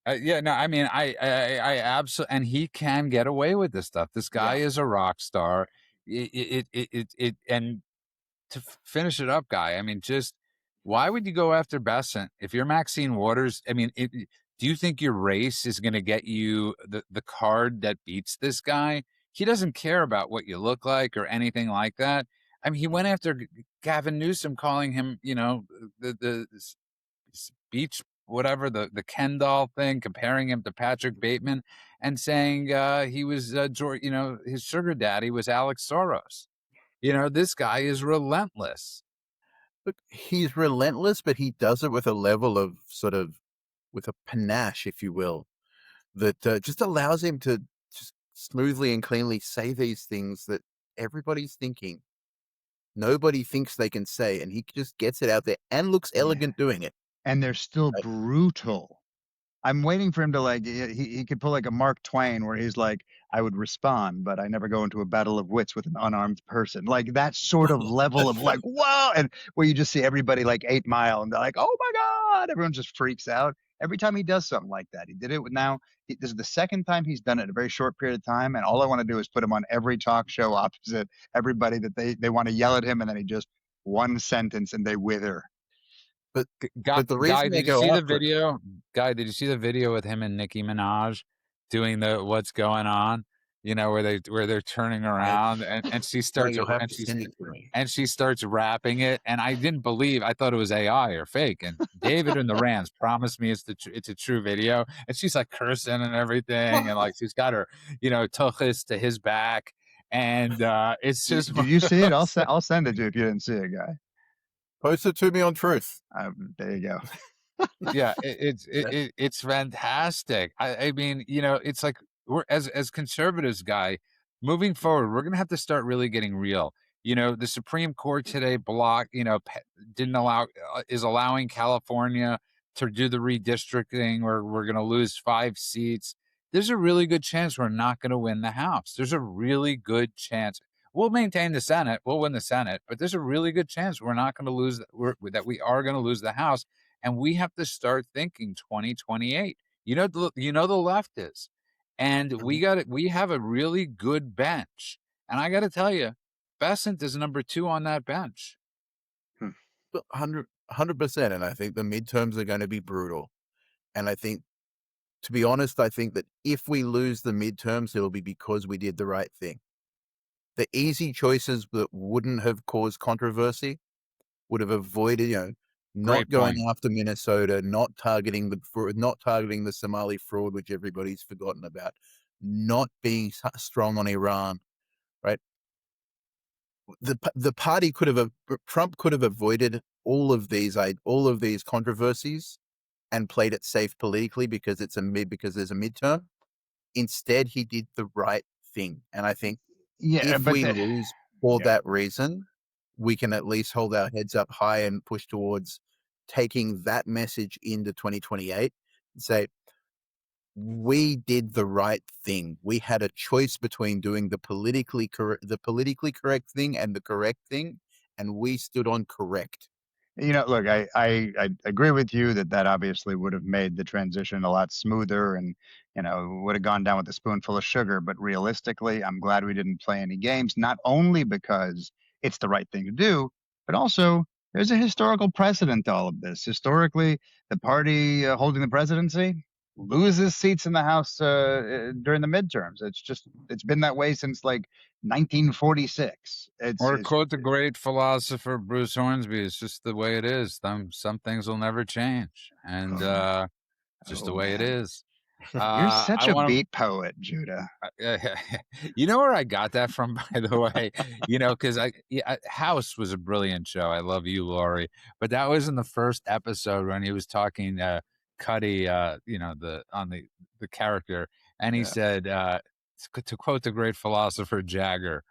[SPEAKER 1] Yeah, no, I mean, I absolutely, and he can get away with this stuff. This guy is a rock star. And to finish it up, Guy, I mean, just why would you go after Bessent if you're Maxine Waters? I mean, do you think your race is going to get you the card that beats this guy? He doesn't care about what you look like or anything like that. I mean, he went after Gavin Newsom, calling him, the beach, whatever, the Ken doll thing, comparing him to Patrick Bateman, and saying he was, his sugar daddy was Alex Soros. This guy is relentless.
[SPEAKER 3] Look, he's relentless, but he does it with a level of with a panache, if you will, that just allows him to just smoothly and cleanly say these things that everybody's thinking. Nobody thinks they can say, and he just gets it out there and looks elegant doing it.
[SPEAKER 2] And they're still brutal. I'm waiting for him to like he could pull like a Mark Twain where he's like, I would respond, but I never go into a battle of wits with an unarmed person. Like that sort of level of like, whoa, and where you just see everybody like 8 Mile and they're like, oh my God, everyone just freaks out. Every time he does something like that. He did it this is the second time he's done it in a very short period of time. And all I want to do is put him on every talk show opposite everybody that they want to yell at him, and then he just one sentence and they wither.
[SPEAKER 3] But the
[SPEAKER 1] Guy,
[SPEAKER 3] reason they
[SPEAKER 1] did you
[SPEAKER 3] go
[SPEAKER 1] see the
[SPEAKER 3] after it,
[SPEAKER 1] video? Guy, did you see the video with him and Nicki Minaj doing the what's going on? Where they're turning around and she starts
[SPEAKER 3] you'll have to send it to me.
[SPEAKER 1] and she starts rapping it, and I didn't believe. I thought it was AI or fake. And David and the Rams promised me it's a true video, and she's like cursing and everything, and like she's got her tuchus to his back, and it's just.
[SPEAKER 2] Did you see it? I'll send it to you if you didn't see it, Guy.
[SPEAKER 3] Post it to me on Truth.
[SPEAKER 2] There you go.
[SPEAKER 1] Yeah, it's fantastic. I mean, it's like we're as conservatives, Guy, moving forward, we're gonna have to start really getting real. The Supreme Court today didn't allow is allowing California to do the redistricting, where we're gonna lose 5 seats. There's a really good chance we're not gonna win the House. There's a really good chance. We'll maintain the Senate. We'll win the Senate, but there's a really good chance we're not going to lose. That we are going to lose the House, and we have to start thinking 2028. The left is, and we have a really good bench, and I got to tell you, Bessent is number 2 on that bench.
[SPEAKER 3] 100 100%. And I think the midterms are going to be brutal. And I think, to be honest, I think that if we lose the midterms, it'll be because we did the right thing. The easy choices that wouldn't have caused controversy would have avoided, not
[SPEAKER 1] Great
[SPEAKER 3] going
[SPEAKER 1] point.
[SPEAKER 3] after Minnesota, not targeting the Somali fraud, which everybody's forgotten about, not being strong on Iran, right? The party Trump could have avoided all of these controversies and played it safe politically because there's a midterm. Instead, he did the right thing, and I think if we lose for that reason, we can at least hold our heads up high and push towards taking that message into 2028 and say, we did the right thing. We had a choice between doing the politically correct thing and the correct thing, and we stood on correct.
[SPEAKER 2] Look, I agree with you that obviously would have made the transition a lot smoother and, would have gone down with a spoonful of sugar. But realistically, I'm glad we didn't play any games, not only because it's the right thing to do, but also there's a historical precedent to all of this. Historically, the party holding the presidency loses seats in the House during the midterms. It's been that way since like 1946.
[SPEAKER 1] Or quote the great philosopher Bruce Hornsby, it's just the way it is. Some things will never change. And just the way it is.
[SPEAKER 2] You're such a beat poet, Judah.
[SPEAKER 1] You know where I got that from, by the way? Because House was a brilliant show. I love you, Laurie. But that was in the first episode when he was talking Cuddy, the character, and he said, to quote the great philosopher Jagger,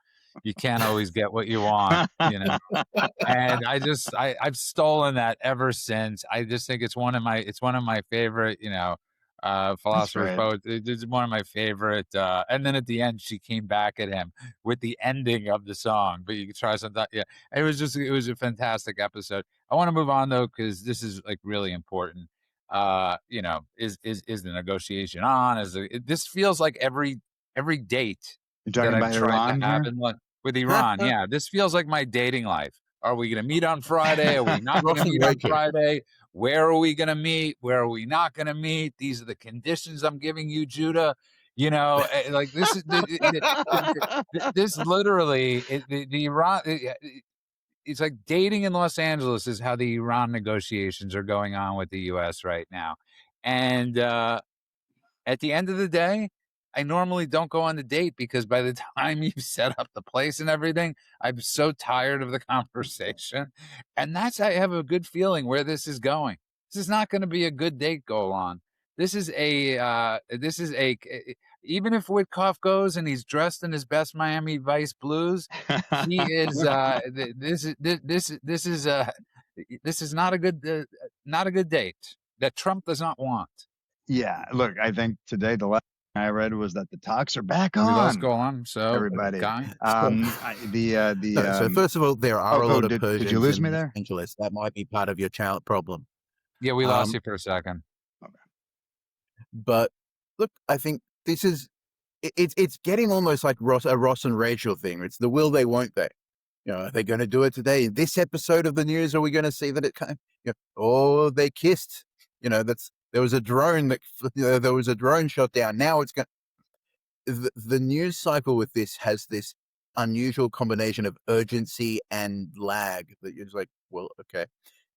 [SPEAKER 1] you can't always get what you want, And I've stolen that ever since. I just think it's one of my favorite, philosophers, poets. It's one of my favorite. And then at the end, she came back at him with the ending of the song. But you could try something. Yeah, it was a fantastic episode. I want to move on though, because this is like really important. Is the negotiation on? This feels like every date
[SPEAKER 2] You're talking
[SPEAKER 1] that
[SPEAKER 2] about
[SPEAKER 1] I've tried
[SPEAKER 2] Iran
[SPEAKER 1] to have
[SPEAKER 2] here?
[SPEAKER 1] with Iran. Yeah, this feels like my dating life. Are we going to meet on Friday? Are we not going to meet on Friday? Where are we going to meet? Where are we not going to meet? These are the conditions I'm giving you, Judah. Like this is this literally the Iran. It's like dating in Los Angeles is how the Iran negotiations are going on with the U.S. right now, and at the end of the day, I normally don't go on the date because by the time you set up the place and everything, I'm so tired of the conversation. And I have a good feeling where this is going. This is not going to be a good date go on. This is even if Witkoff goes and he's dressed in his best Miami Vice blues, he is, this is not a good date that Trump does not want.
[SPEAKER 2] Yeah, look, I think today the last thing I read was that the talks are back on.
[SPEAKER 1] Let's go on. So
[SPEAKER 2] everybody,
[SPEAKER 3] so first of all, there are a lot of Persians.
[SPEAKER 2] Did you lose me there?
[SPEAKER 3] Angeles. That might be part of your child problem.
[SPEAKER 1] Yeah, we lost you for a second.
[SPEAKER 2] Okay.
[SPEAKER 3] But look, I think this is it's getting almost like a Ross and Rachel thing. It's the will they, won't they? Are they going to do it today in this episode of the news? Are we going to see that it kind of, they kissed? There was a drone there was a drone shot down. Now it's going. The news cycle with this has this unusual combination of urgency and lag that you're just like, well, okay,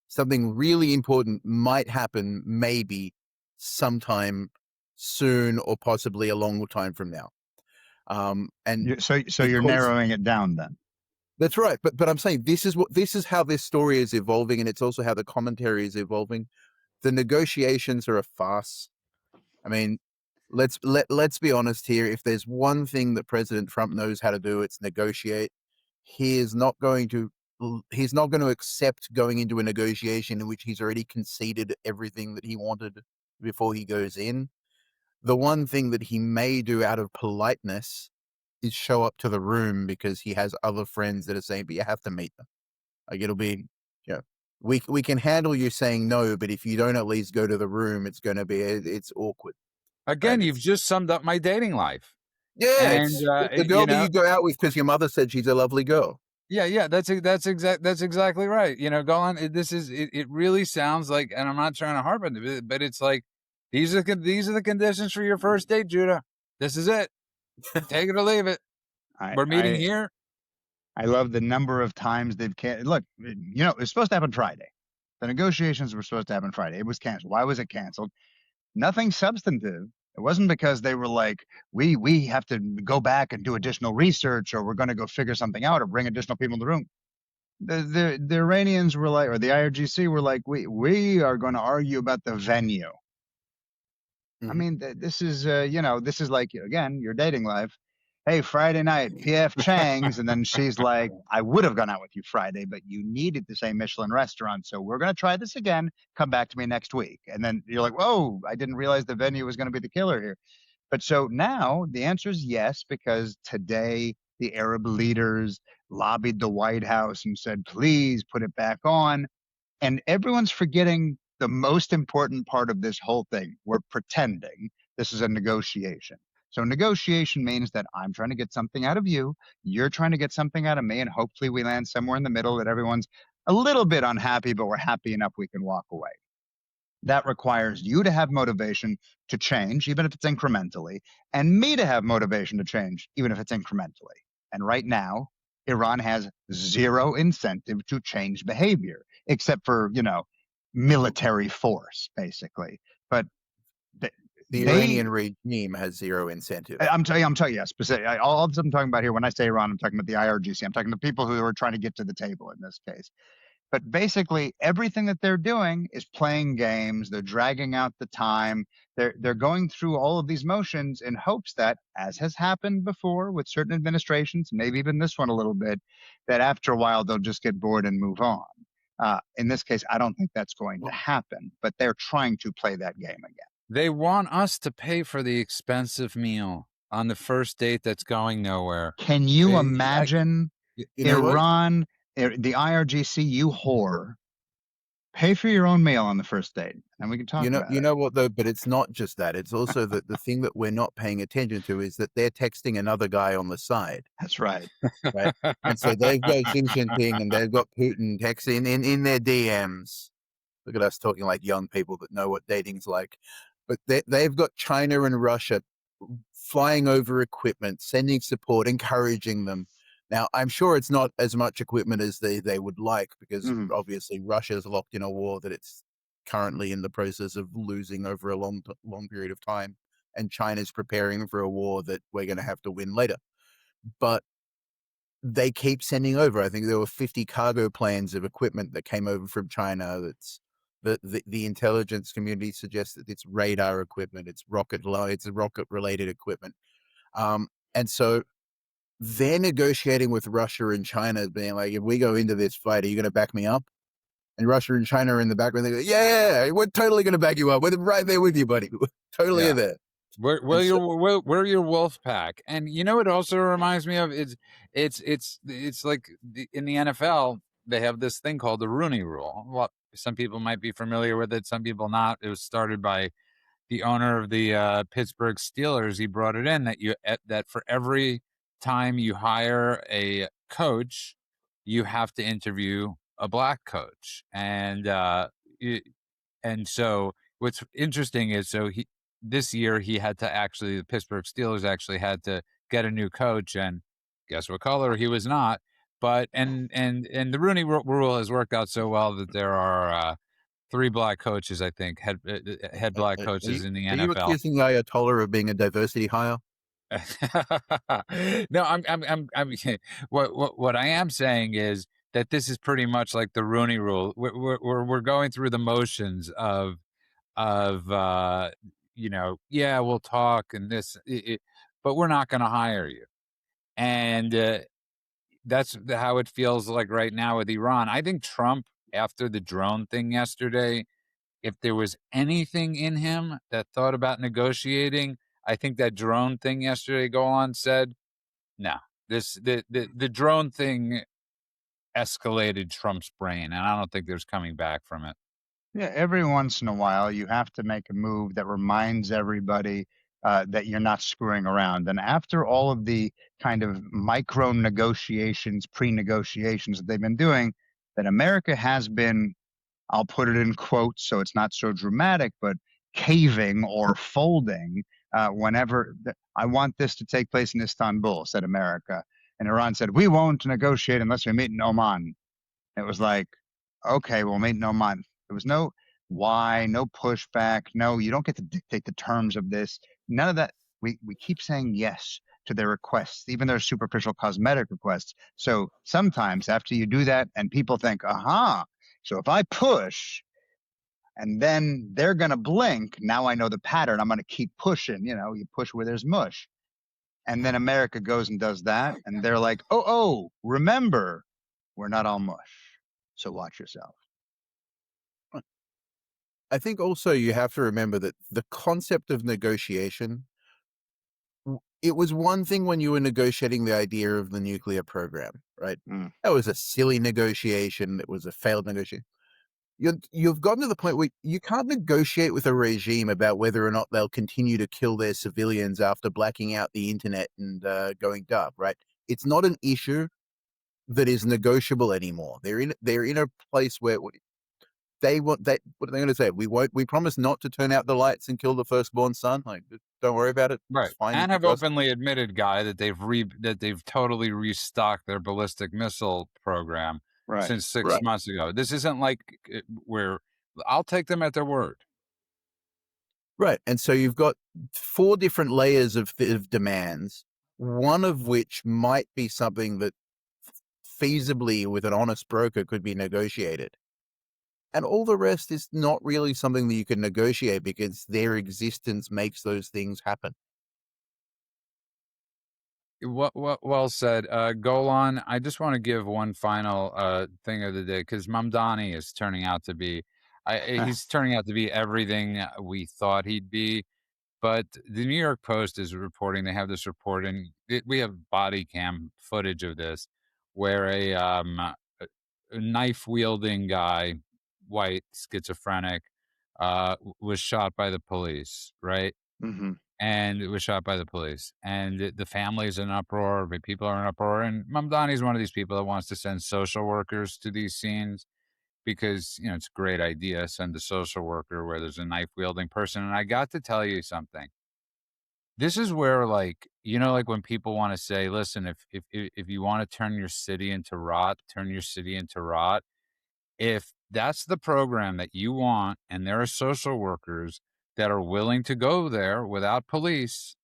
[SPEAKER 3] something really important might happen, maybe sometime soon or possibly a long time from now. And
[SPEAKER 2] so you're narrowing it down then.
[SPEAKER 3] That's right. But I'm saying this is how this story is evolving, and it's also how the commentary is evolving. The negotiations are a farce. I mean, let's be honest here. If there's one thing that President Trump knows how to do, it's negotiate. He's not going to accept going into a negotiation in which he's already conceded everything that he wanted before he goes in. The one thing that he may do out of politeness is show up to the room because he has other friends that are saying, but you have to meet them. Like it'll be, we can handle you saying no, but if you don't at least go to the room, it's awkward.
[SPEAKER 1] Again, you've just summed up my dating life.
[SPEAKER 3] Yeah, and the girl that you go out with because your mother said she's a lovely girl.
[SPEAKER 1] Yeah, that's exactly right. Go on. It really sounds like, and I'm not trying to harp on it, but it's like these are the conditions for your first date, Judah. This is it. Take it or leave it. We're meeting
[SPEAKER 2] I
[SPEAKER 1] here.
[SPEAKER 2] I love the number of times they've look. It was supposed to happen Friday. The negotiations were supposed to happen Friday. It was canceled. Why was it canceled? Nothing substantive. It wasn't because they were like, we have to go back and do additional research, or we're going to go figure something out, or bring additional people in the room. The Iranians were like, or the IRGC were like, we are going to argue about the venue. I mean, this is this is like, again, your dating life. Hey, Friday night, PF Chang's, and then she's like, I would have gone out with you Friday, but you needed the same Michelin restaurant, so we're gonna try this again. Come back to me next week. And then you're like, whoa, I didn't realize the venue was gonna be the killer here. But so now the answer is yes, because today the Arab leaders lobbied the White House and said, please put it back on. And everyone's forgetting the most important part of this whole thing. We're pretending this is a negotiation. So negotiation means that I'm trying to get something out of you, you're trying to get something out of me, and hopefully we land somewhere in the middle that everyone's a little bit unhappy, but we're happy enough we can walk away. That requires you to have motivation to change, even if it's incrementally, and me to have motivation to change, even if it's incrementally. And right now, Iran has zero incentive to change behavior, except for, military force, basically. But
[SPEAKER 3] the Iranian regime has zero incentive.
[SPEAKER 2] I'm telling you, specific. All I'm talking about here, when I say Iran, I'm talking about the IRGC. I'm talking to people who are trying to get to the table in this case. But basically, everything that they're doing is playing games. They're dragging out the time. They're going through all of these motions in hopes that, as has happened before with certain administrations, maybe even this one a little bit, that after a while they'll just get bored and move on. In this case, I don't think that's going to happen, but they're trying to play that game again.
[SPEAKER 1] They want us to pay for the expensive meal on the first date that's going nowhere.
[SPEAKER 2] Can you imagine Iran, the IRGC, you whore, pay for your own meal on the first date, and we can talk about it.
[SPEAKER 3] You know what, though? But it's not just that. It's also that the thing that we're not paying attention to is that they're texting another guy on the side.
[SPEAKER 2] That's right.
[SPEAKER 3] Right? And so they've got Xi Jinping and they've got Putin texting in their DMs. Look at us talking like young people that know what dating's like. But they've got China and Russia flying over equipment, sending support, encouraging them. Now, I'm sure it's not as much equipment as they would like, because obviously Russia is locked in a war that it's currently in the process of losing over a long period of time. And China's preparing for a war that we're going to have to win later. But they keep sending over. I think there were 50 cargo planes of equipment that came over from China. That's the intelligence community suggests that it's radar equipment, it's rocket related equipment. And so they're negotiating with Russia and China, being like, if we go into this fight, are you going to back me up? And Russia and China are in the background. They go, yeah, we're totally going to back you up. We're right there with you, buddy. We're totally there.
[SPEAKER 1] We're your wolf pack. And it also reminds me of it's like in the NFL, they have this thing called the Rooney Rule. Well, some people might be familiar with it, some people not. It was started by the owner of the Pittsburgh Steelers. He brought it in that for every time you hire a coach, you have to interview a black coach. And so what's interesting is, this year the Pittsburgh Steelers actually had to get a new coach, and guess what color he was not. But and the Rooney Rule has worked out so well that there are 3 black coaches, I think, head black coaches in the NFL. Are you
[SPEAKER 3] accusing the Ayatollah of being a diversity hire?
[SPEAKER 1] No, I'm what I am saying is that this is pretty much like the Rooney Rule. We're going through the motions of we'll talk and this, but we're not going to hire you. And that's how it feels like right now with Iran. I think Trump, after the drone thing yesterday, if there was anything in him that thought about negotiating, I think that drone thing yesterday, said, no, the drone thing escalated Trump's brain, and I don't think there's coming back from it.
[SPEAKER 2] Yeah, every once in a while, you have to make a move that reminds everybody that you're not screwing around. And after all of the kind of micro negotiations, pre-negotiations that they've been doing, that America has been, I'll put it in quotes so it's not so dramatic, but caving or folding whenever I want this to take place in Istanbul, said America. And Iran said, we won't negotiate unless we meet in Oman. It was like, okay, we'll meet in Oman. There was no why, no pushback. No, you don't get to dictate the terms of this. None of that. We keep saying yes to their requests, even their superficial cosmetic requests. So sometimes after you do that and people think, aha, so if I push and then they're going to blink, now I know the pattern. I'm going to keep pushing. You know, you push where there's mush. And then America goes and does that. And they're like, oh, remember, we're not all mush. So watch yourself.
[SPEAKER 3] I think also you have to remember that the concept of negotiation, it was one thing when you were negotiating the idea of the nuclear program, right? That was a silly negotiation. It was a failed negotiation. You've gotten to the point where you can't negotiate with a regime about whether or not they'll continue to kill their civilians after blacking out the internet and going dark, right? It's not an issue that is negotiable anymore. They're in a place where they want that. What are they going to say? We promise not to turn out the lights and kill the firstborn son. Like, don't worry about it.
[SPEAKER 1] Right.
[SPEAKER 3] It's fine.
[SPEAKER 1] And have openly admitted, Guy, that they've totally restocked their ballistic missile program since 6 months ago. This isn't like where I'll take them at their word.
[SPEAKER 3] Right. And so you've got 4 different layers of demands, one of which might be something that feasibly with an honest broker could be negotiated. And all the rest is not really something that you can negotiate because their existence makes those things happen.
[SPEAKER 1] Well said. Golan, I just want to give one final thing of the day, because Mamdani is turning out to be, he's turning out to be everything we thought he'd be. But the New York Post is reporting, they have this report, and we have body cam footage of this, where a knife-wielding guy, white, schizophrenic, was shot by the police, right?
[SPEAKER 2] Mm-hmm.
[SPEAKER 1] And it was shot by the police. And the family's in uproar, people are in uproar. And Mamdani's one of these people that wants to send social workers to these scenes because, you know, it's a great idea. Send a social worker where there's a knife-wielding person. And I got to tell you something. This is where, like, you know, like when people want to say, listen, if you want to turn your city into rot, turn your city into rot. If that's the program that you want, and there are social workers that are willing to go there without police,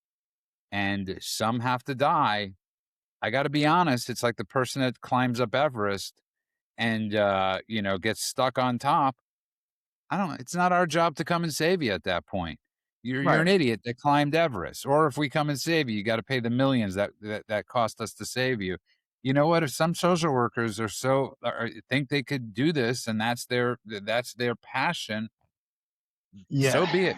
[SPEAKER 1] and some have to die, I got to be honest, it's like the person that climbs up Everest and, you know, gets stuck on top. It's not our job to come and save you at that point. You're an idiot that climbed Everest. Or if we come and save you, you got to pay the millions that cost us to save you. You know what? If some social workers think they could do this and that's their passion, so be it.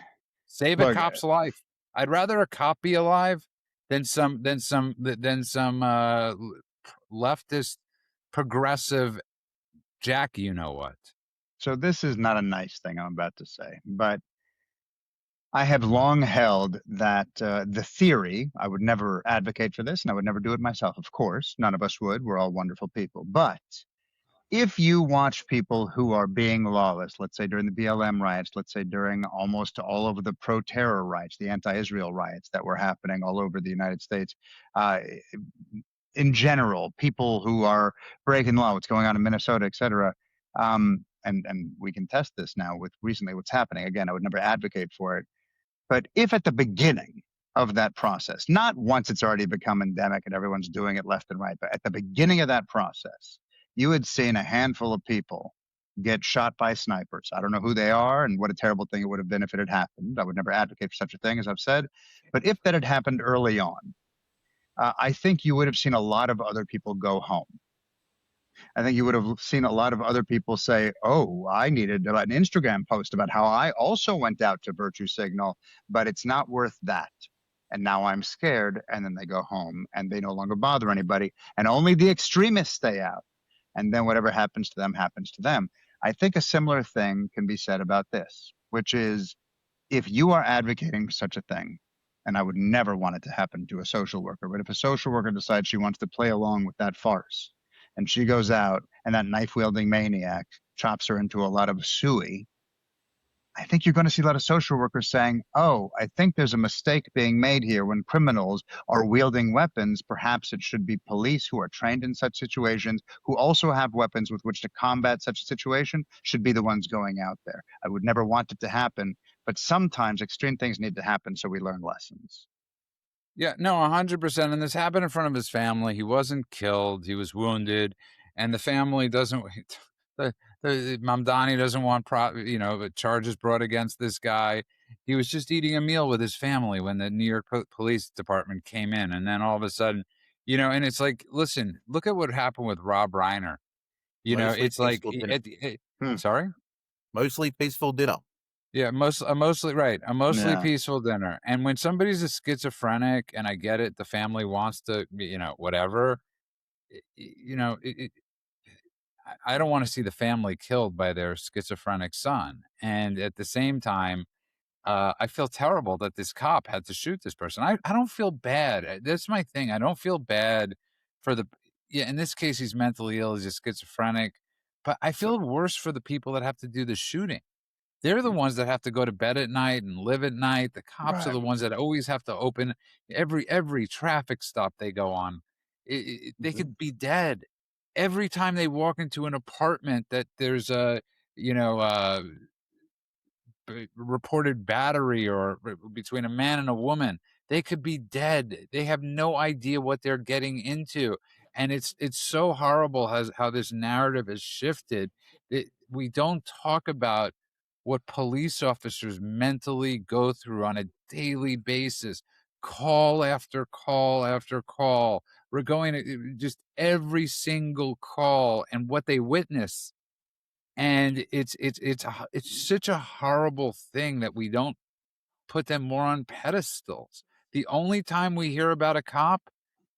[SPEAKER 1] Save a cop's life. I'd rather a cop be alive than some leftist progressive Jack, you know what.
[SPEAKER 2] So this is not a nice thing I'm about to say, but I have long held that the theory, I would never advocate for this, and I would never do it myself, of course. None of us would. We're all wonderful people. But if you watch people who are being lawless, let's say during the BLM riots, let's say during almost all of the pro-terror riots, the anti-Israel riots that were happening all over the United States, in general, people who are breaking the law, what's going on in Minnesota, et cetera, and we can test this now with recently what's happening. Again, I would never advocate for it. But if at the beginning of that process, not once it's already become endemic and everyone's doing it left and right, but at the beginning of that process, you had seen a handful of people get shot by snipers. I don't know who they are and what a terrible thing it would have been if it had happened. I would never advocate for such a thing, as I've said. But if that had happened early on, I think you would have seen a lot of other people go home. I think you would have seen a lot of other people say, oh, I needed an Instagram post about how I also went out to virtue signal, but it's not worth that. And now I'm scared. And then they go home and they no longer bother anybody. And only the extremists stay out. And then whatever happens to them, happens to them. I think a similar thing can be said about this, which is if you are advocating for such a thing, And I would never want it to happen to a social worker. But if a social worker decides she wants to play along with that farce, and she goes out and that knife-wielding maniac chops her into a lot of suey, I think you're going to see a lot of social workers saying, oh, I think there's a mistake being made here when criminals are wielding weapons. Perhaps it should be police who are trained in such situations, who also have weapons with which to combat such a situation, should be the ones going out there. I would never want it to happen, but sometimes extreme things need to happen so we learn lessons.
[SPEAKER 1] Yeah, no, 100%. And this happened in front of his family. He wasn't killed. He was wounded. And the family doesn't, the Mamdani doesn't want, charges brought against this guy. He was just eating a meal with his family when the New York Police Department came in. And then all of a sudden, and it's like, listen, look at what happened with Rob Reiner.
[SPEAKER 3] Mostly
[SPEAKER 1] It's like,
[SPEAKER 3] peaceful dinner.
[SPEAKER 1] Sorry?
[SPEAKER 3] Mostly peaceful dinner.
[SPEAKER 1] Yeah, mostly right. A mostly
[SPEAKER 2] Yeah.
[SPEAKER 1] peaceful dinner. And when somebody's a schizophrenic, and I get it, the family wants to, whatever, I don't want to see the family killed by their schizophrenic son. And at the same time, I feel terrible that this cop had to shoot this person. I don't feel bad. That's my thing. I don't feel bad for in this case, he's mentally ill. He's a schizophrenic. But I feel worse for the people that have to do the shooting. They're the ones that have to go to bed at night and live at night. The cops are the ones that always have to open every traffic stop they go on. They could be dead every time they walk into an apartment that there's a reported battery or between a man and a woman. They could be dead. They have no idea what they're getting into. And it's so horrible how this narrative has shifted. We don't talk about what police officers mentally go through on a daily basis, call after call after call. We're going to just every single call and what they witness. And it's such a horrible thing that we don't put them more on pedestals. The only time we hear about a cop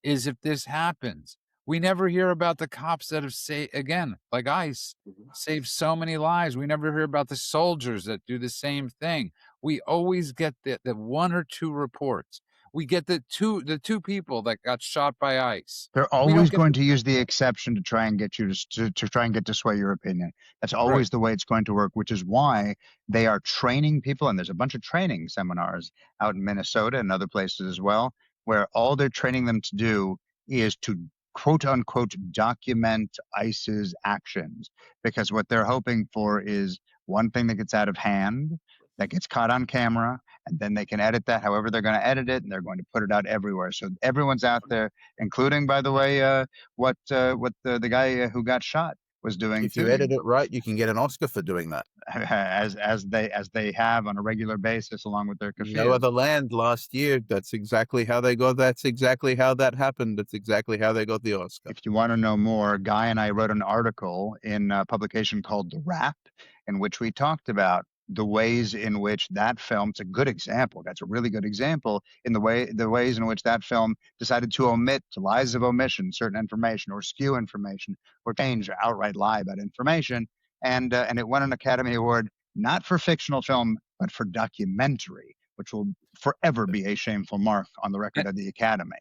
[SPEAKER 1] is if this happens. We never hear about the cops that have again, like ICE, saved so many lives. We never hear about the soldiers that do the same thing. We always get the one or two reports. We get the two people that got shot by ICE.
[SPEAKER 2] They're always going to use the exception to try and get you to try and get to sway your opinion. That's always the way it's going to work, which is why they are training people. And there's a bunch of training seminars out in Minnesota and other places as well, where all they're training them to do is to quote unquote document ICE's actions, because what they're hoping for is one thing that gets out of hand, that gets caught on camera, and then they can edit that however they're going to edit it, and they're going to put it out everywhere. So everyone's out there, including, by the way, what the guy who got shot was doing.
[SPEAKER 3] If you edit it right, you can get an Oscar for doing that.
[SPEAKER 2] As they have on a regular basis, along with their kafir.
[SPEAKER 3] No Other Land last year. That's exactly how they got. That's exactly how that happened. That's exactly how they got the Oscar.
[SPEAKER 2] If you want to know more, Guy and I wrote an article in a publication called The Wrap, in which we talked about the ways in which that film, it's a good example, that's a really good example, in the ways in which that film decided to omit, to lies of omission, certain information, or skew information, or change or outright lie about information. And it won an Academy Award, not for fictional film, but for documentary, which will forever be a shameful mark on the record of the Academy.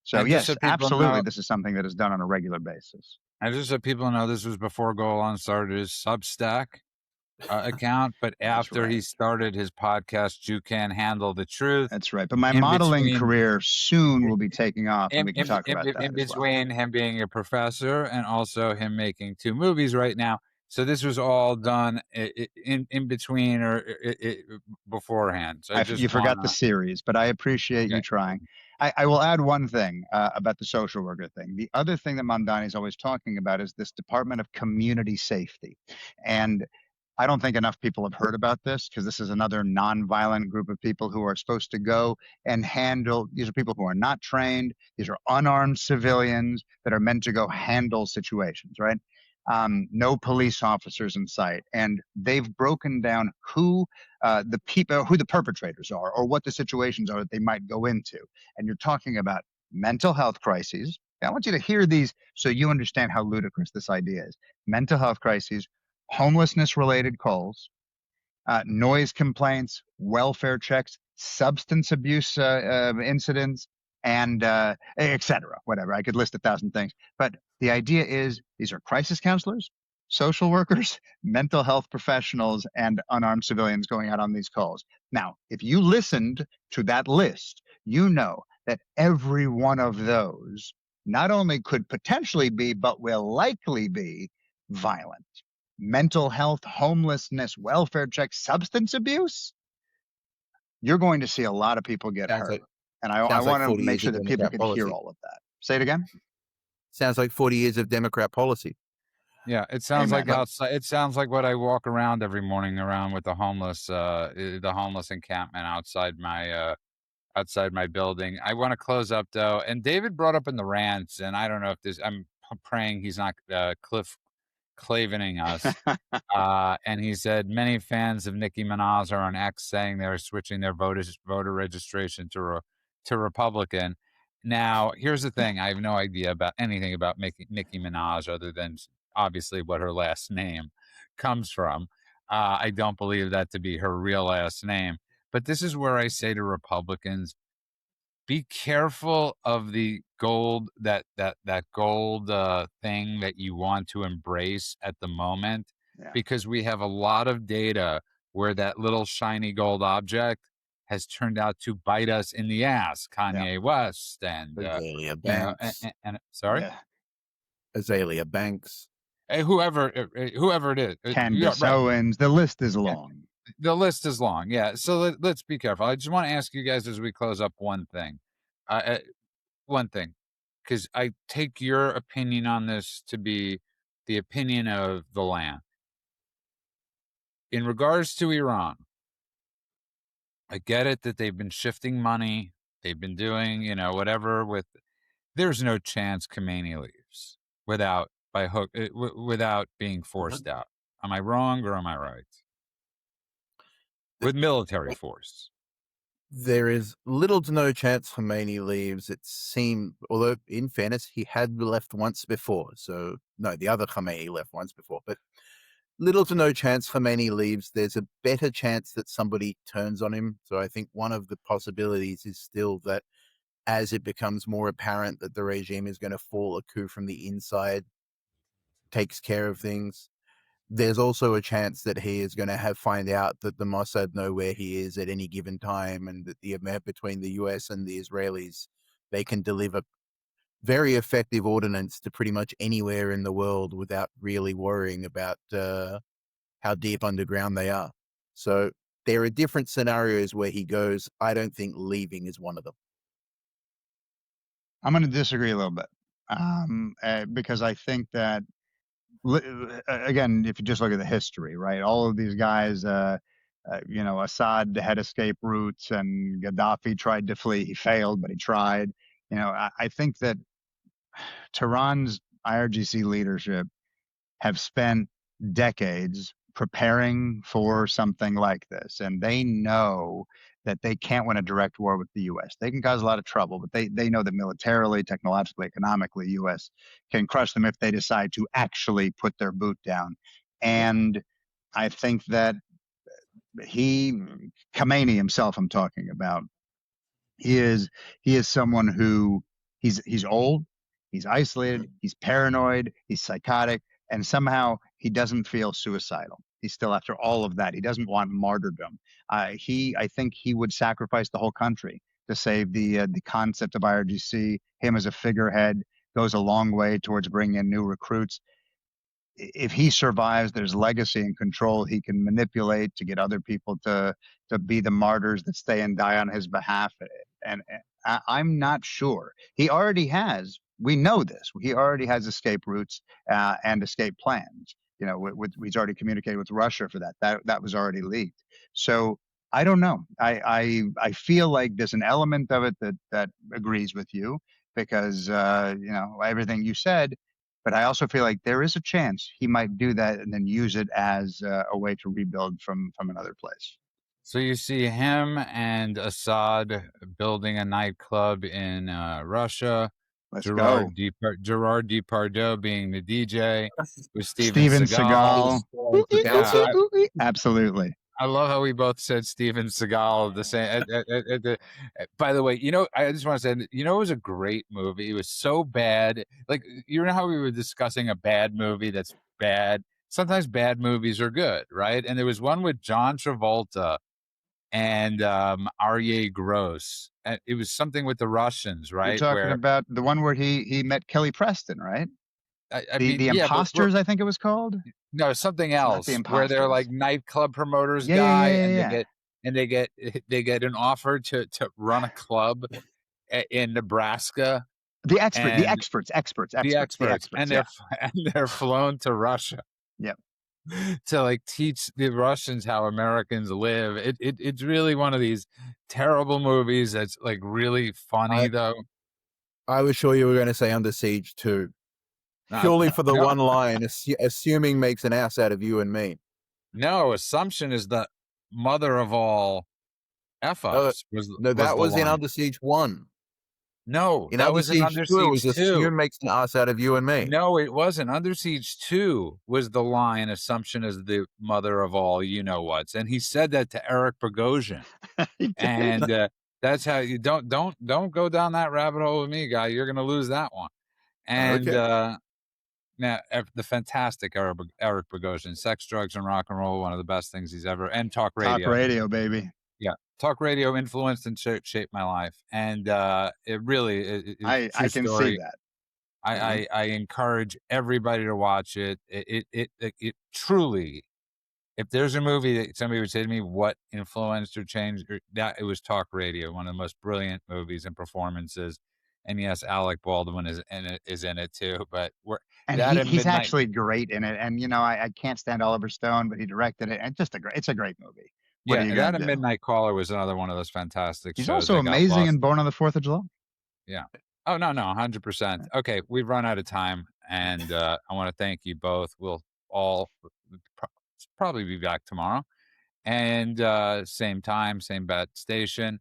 [SPEAKER 2] So yes, absolutely, this is something that is done on a regular basis.
[SPEAKER 1] And just so people know, this was before Golan started his Substack account, but after he started his podcast, You Can't Handle the Truth.
[SPEAKER 2] That's right. But my modeling career soon will be taking off, and we can talk about that.
[SPEAKER 1] In between him being a professor and also him making 2 movies right now. So this was all done in between or beforehand. So
[SPEAKER 2] you forgot the series, but I appreciate you trying. I will add one thing about the social worker thing. The other thing that Mamdani is always talking about is this Department of Community Safety. And I don't think enough people have heard about this, because this is another nonviolent group of people who are supposed to go and handle, these are people who are not trained. These are unarmed civilians that are meant to go handle situations, right? No police officers in sight. And they've broken down who the perpetrators are, or what the situations are that they might go into. And you're talking about mental health crises. I want you to hear these so you understand how ludicrous this idea is. Mental health crises, homelessness related calls, noise complaints, welfare checks, substance abuse incidents, and etc. Whatever. I could list 1,000 things. But the idea is these are crisis counselors, social workers, mental health professionals, and unarmed civilians going out on these calls. Now, if you listened to that list, you know that every one of those not only could potentially be, but will likely be violent. Mental health, homelessness, welfare checks, substance abuse. You're going to see a lot of people get
[SPEAKER 3] Sounds
[SPEAKER 2] hurt.
[SPEAKER 3] like
[SPEAKER 2] And I
[SPEAKER 3] sounds like
[SPEAKER 2] want to
[SPEAKER 3] 40
[SPEAKER 2] make
[SPEAKER 3] years
[SPEAKER 2] sure
[SPEAKER 3] of
[SPEAKER 2] that people
[SPEAKER 3] Democrat
[SPEAKER 2] can hear
[SPEAKER 3] policy.
[SPEAKER 2] all of that. Say it again.
[SPEAKER 3] Sounds like 40 years of Democrat policy.
[SPEAKER 1] Yeah, it sounds
[SPEAKER 2] Amen.
[SPEAKER 1] like outside. It sounds like what I walk around every morning around with the homeless encampment outside my building. I want to close up though, and David brought up in the rants, and I don't know if this. I'm praying he's not Cliff Clavening us. And he said many fans of Nicki Minaj are on X saying they're switching their voter registration to Republican. Now, here's the thing: I have no idea about anything about Nicki Minaj other than obviously what her last name comes from. I don't believe that to be her real last name. But this is where I say to Republicans, be careful of the gold that gold thing that you want to embrace at the moment, because we have a lot of data where that little shiny gold object has turned out to bite us in the ass. Kanye West and
[SPEAKER 3] Azalea Banks.
[SPEAKER 1] and sorry,
[SPEAKER 3] Azalea Banks.
[SPEAKER 1] whoever it is,
[SPEAKER 2] Candace
[SPEAKER 1] right.
[SPEAKER 2] Owens. The list is long.
[SPEAKER 1] The list is long. Yeah. So let's be careful. I just want to ask you guys as we close up one thing, because I take your opinion on this to be the opinion of the land. In regards to Iran, I get it that they've been shifting money. They've been doing, whatever with, there's no chance Khomeini leaves without being forced out. Am I wrong or am I right? With military force.
[SPEAKER 3] There is little to no chance Khomeini leaves. It seemed, although in fairness, he had left once before. So, no, the other Khomeini left once before. But little to no chance Khomeini leaves. There's a better chance that somebody turns on him. So I think one of the possibilities is still that as it becomes more apparent that the regime is going to fall, a coup from the inside takes care of things. There's also a chance that he is going to find out that the Mossad know where he is at any given time, and that between the US and the Israelis, they can deliver very effective ordnance to pretty much anywhere in the world without really worrying about how deep underground they are. So there are different scenarios where he goes. I don't think leaving is one of them.
[SPEAKER 2] I'm going to disagree a little bit because I think that, again, if you just look at the history, right, all of these guys, Assad had escape routes and Gaddafi tried to flee. He failed, but he tried. I think that Tehran's IRGC leadership have spent decades preparing for something like this, and they know that they can't win a direct war with the U.S. They can cause a lot of trouble, but they know that militarily, technologically, economically, U.S. can crush them if they decide to actually put their boot down. And I think that Khomeini himself, I'm talking about, he is someone who he's old, he's isolated, he's paranoid, he's psychotic, and somehow he doesn't feel suicidal. He's still, after all of that, he doesn't want martyrdom. I think he would sacrifice the whole country to save the concept of IRGC. Him as a figurehead goes a long way towards bringing in new recruits. If he survives, there's legacy and control he can manipulate to get other people to be the martyrs that stay and die on his behalf. And I'm not sure. He already has. We know this. He already has escape routes and escape plans. He's already communicated with Russia for that. That was already leaked. So I don't know. I feel like there's an element of it that agrees with you because everything you said. But I also feel like there is a chance he might do that and then use it as a way to rebuild from another place.
[SPEAKER 1] So you see him and Assad building a nightclub in Russia.
[SPEAKER 2] Let's
[SPEAKER 1] Gerard
[SPEAKER 2] go.
[SPEAKER 1] Gerard Depardieu being the DJ with
[SPEAKER 2] Steven Seagal.
[SPEAKER 1] Yeah,
[SPEAKER 2] Absolutely.
[SPEAKER 1] I love how we both said Steven Seagal the same. By the way, I just want to say, it was a great movie. It was so bad. Like, you know how we were discussing a bad movie that's bad? Sometimes bad movies are good, right? And there was one with John Travolta and Arye Gross. And it was something with the Russians, right?
[SPEAKER 2] You're talking
[SPEAKER 1] Where
[SPEAKER 2] about the one where he met Kelly Preston, right?
[SPEAKER 1] I mean,
[SPEAKER 2] The
[SPEAKER 1] yeah,
[SPEAKER 2] Imposters, I think it was called.
[SPEAKER 1] no, something
[SPEAKER 2] Not the
[SPEAKER 1] else where they're like
[SPEAKER 2] Imposters.
[SPEAKER 1] nightclub promoters
[SPEAKER 2] Yeah,
[SPEAKER 1] guy,
[SPEAKER 2] yeah, yeah,
[SPEAKER 1] and
[SPEAKER 2] yeah.
[SPEAKER 1] they get an offer to run a club in Nebraska,
[SPEAKER 2] The
[SPEAKER 1] and
[SPEAKER 2] experts,
[SPEAKER 1] and
[SPEAKER 2] yeah.
[SPEAKER 1] they're flown to Russia.
[SPEAKER 2] Yep.
[SPEAKER 1] To like teach the Russians how Americans live. It's really one of these terrible movies that's like really funny though.
[SPEAKER 3] I was sure you were going to say Under Siege 2.
[SPEAKER 1] No,
[SPEAKER 3] Purely for the
[SPEAKER 1] no.
[SPEAKER 3] one line, assuming makes an ass out of you and me.
[SPEAKER 1] No, assumption is the mother of all F-ups.
[SPEAKER 3] That was in Under Siege 1.
[SPEAKER 1] No,
[SPEAKER 3] in
[SPEAKER 1] that was in Under
[SPEAKER 3] Siege 2. It was
[SPEAKER 1] 2.
[SPEAKER 3] assume makes an ass out of you and me.
[SPEAKER 1] No, it wasn't. Under Siege 2 was the line, assumption is the mother of all you-know-whats. And he said that to Eric Bogosian. And that's how you don't go down that rabbit hole with me, guy. You're going to lose that one. And now the fantastic Eric Bogosian, Sex, Drugs, and Rock and Roll, one of the best things he's ever, and talk radio.
[SPEAKER 2] Talk radio, baby.
[SPEAKER 1] Yeah, talk radio influenced and shaped my life, and it really,
[SPEAKER 2] I can see that.
[SPEAKER 1] I encourage everybody to watch it. It truly, if there's a movie that somebody would say to me, what influenced or changed, that it was Talk Radio, one of the most brilliant movies and performances. And yes, Alec Baldwin is in it too. But
[SPEAKER 2] he's actually great in it. And I can't stand Oliver Stone, but he directed it, and it's a great movie.
[SPEAKER 1] Yeah, that and Midnight Caller was another one of those fantastic shows.
[SPEAKER 2] He's also amazing in Born on the 4th of July.
[SPEAKER 1] Yeah. Oh, no, 100%. Okay, we've run out of time, and I want to thank you both. We'll all probably be back tomorrow, and same time, same bat station.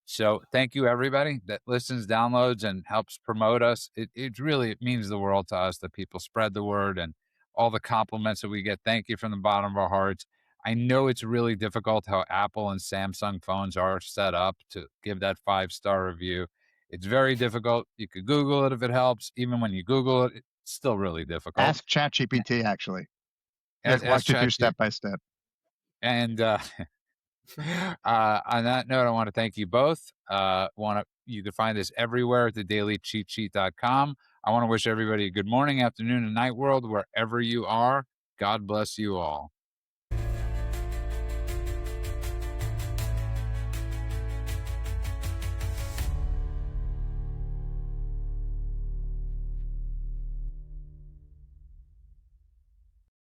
[SPEAKER 1] So thank you, everybody that listens, downloads, and helps promote us. It really means the world to us that people spread the word, and all the compliments that we get. Thank you from the bottom of our hearts. I know it's really difficult how Apple and Samsung phones are set up to give that 5-star review. It's very difficult. You could Google it if it helps. Even when you Google it, it's still really difficult.
[SPEAKER 2] Ask ChatGPT, actually. Watch it through step by step.
[SPEAKER 1] And on that note, I want to thank you both. You can find us everywhere at thedailycheatsheet.com. I want to wish everybody a good morning, afternoon, and night world, wherever you are. God bless you all.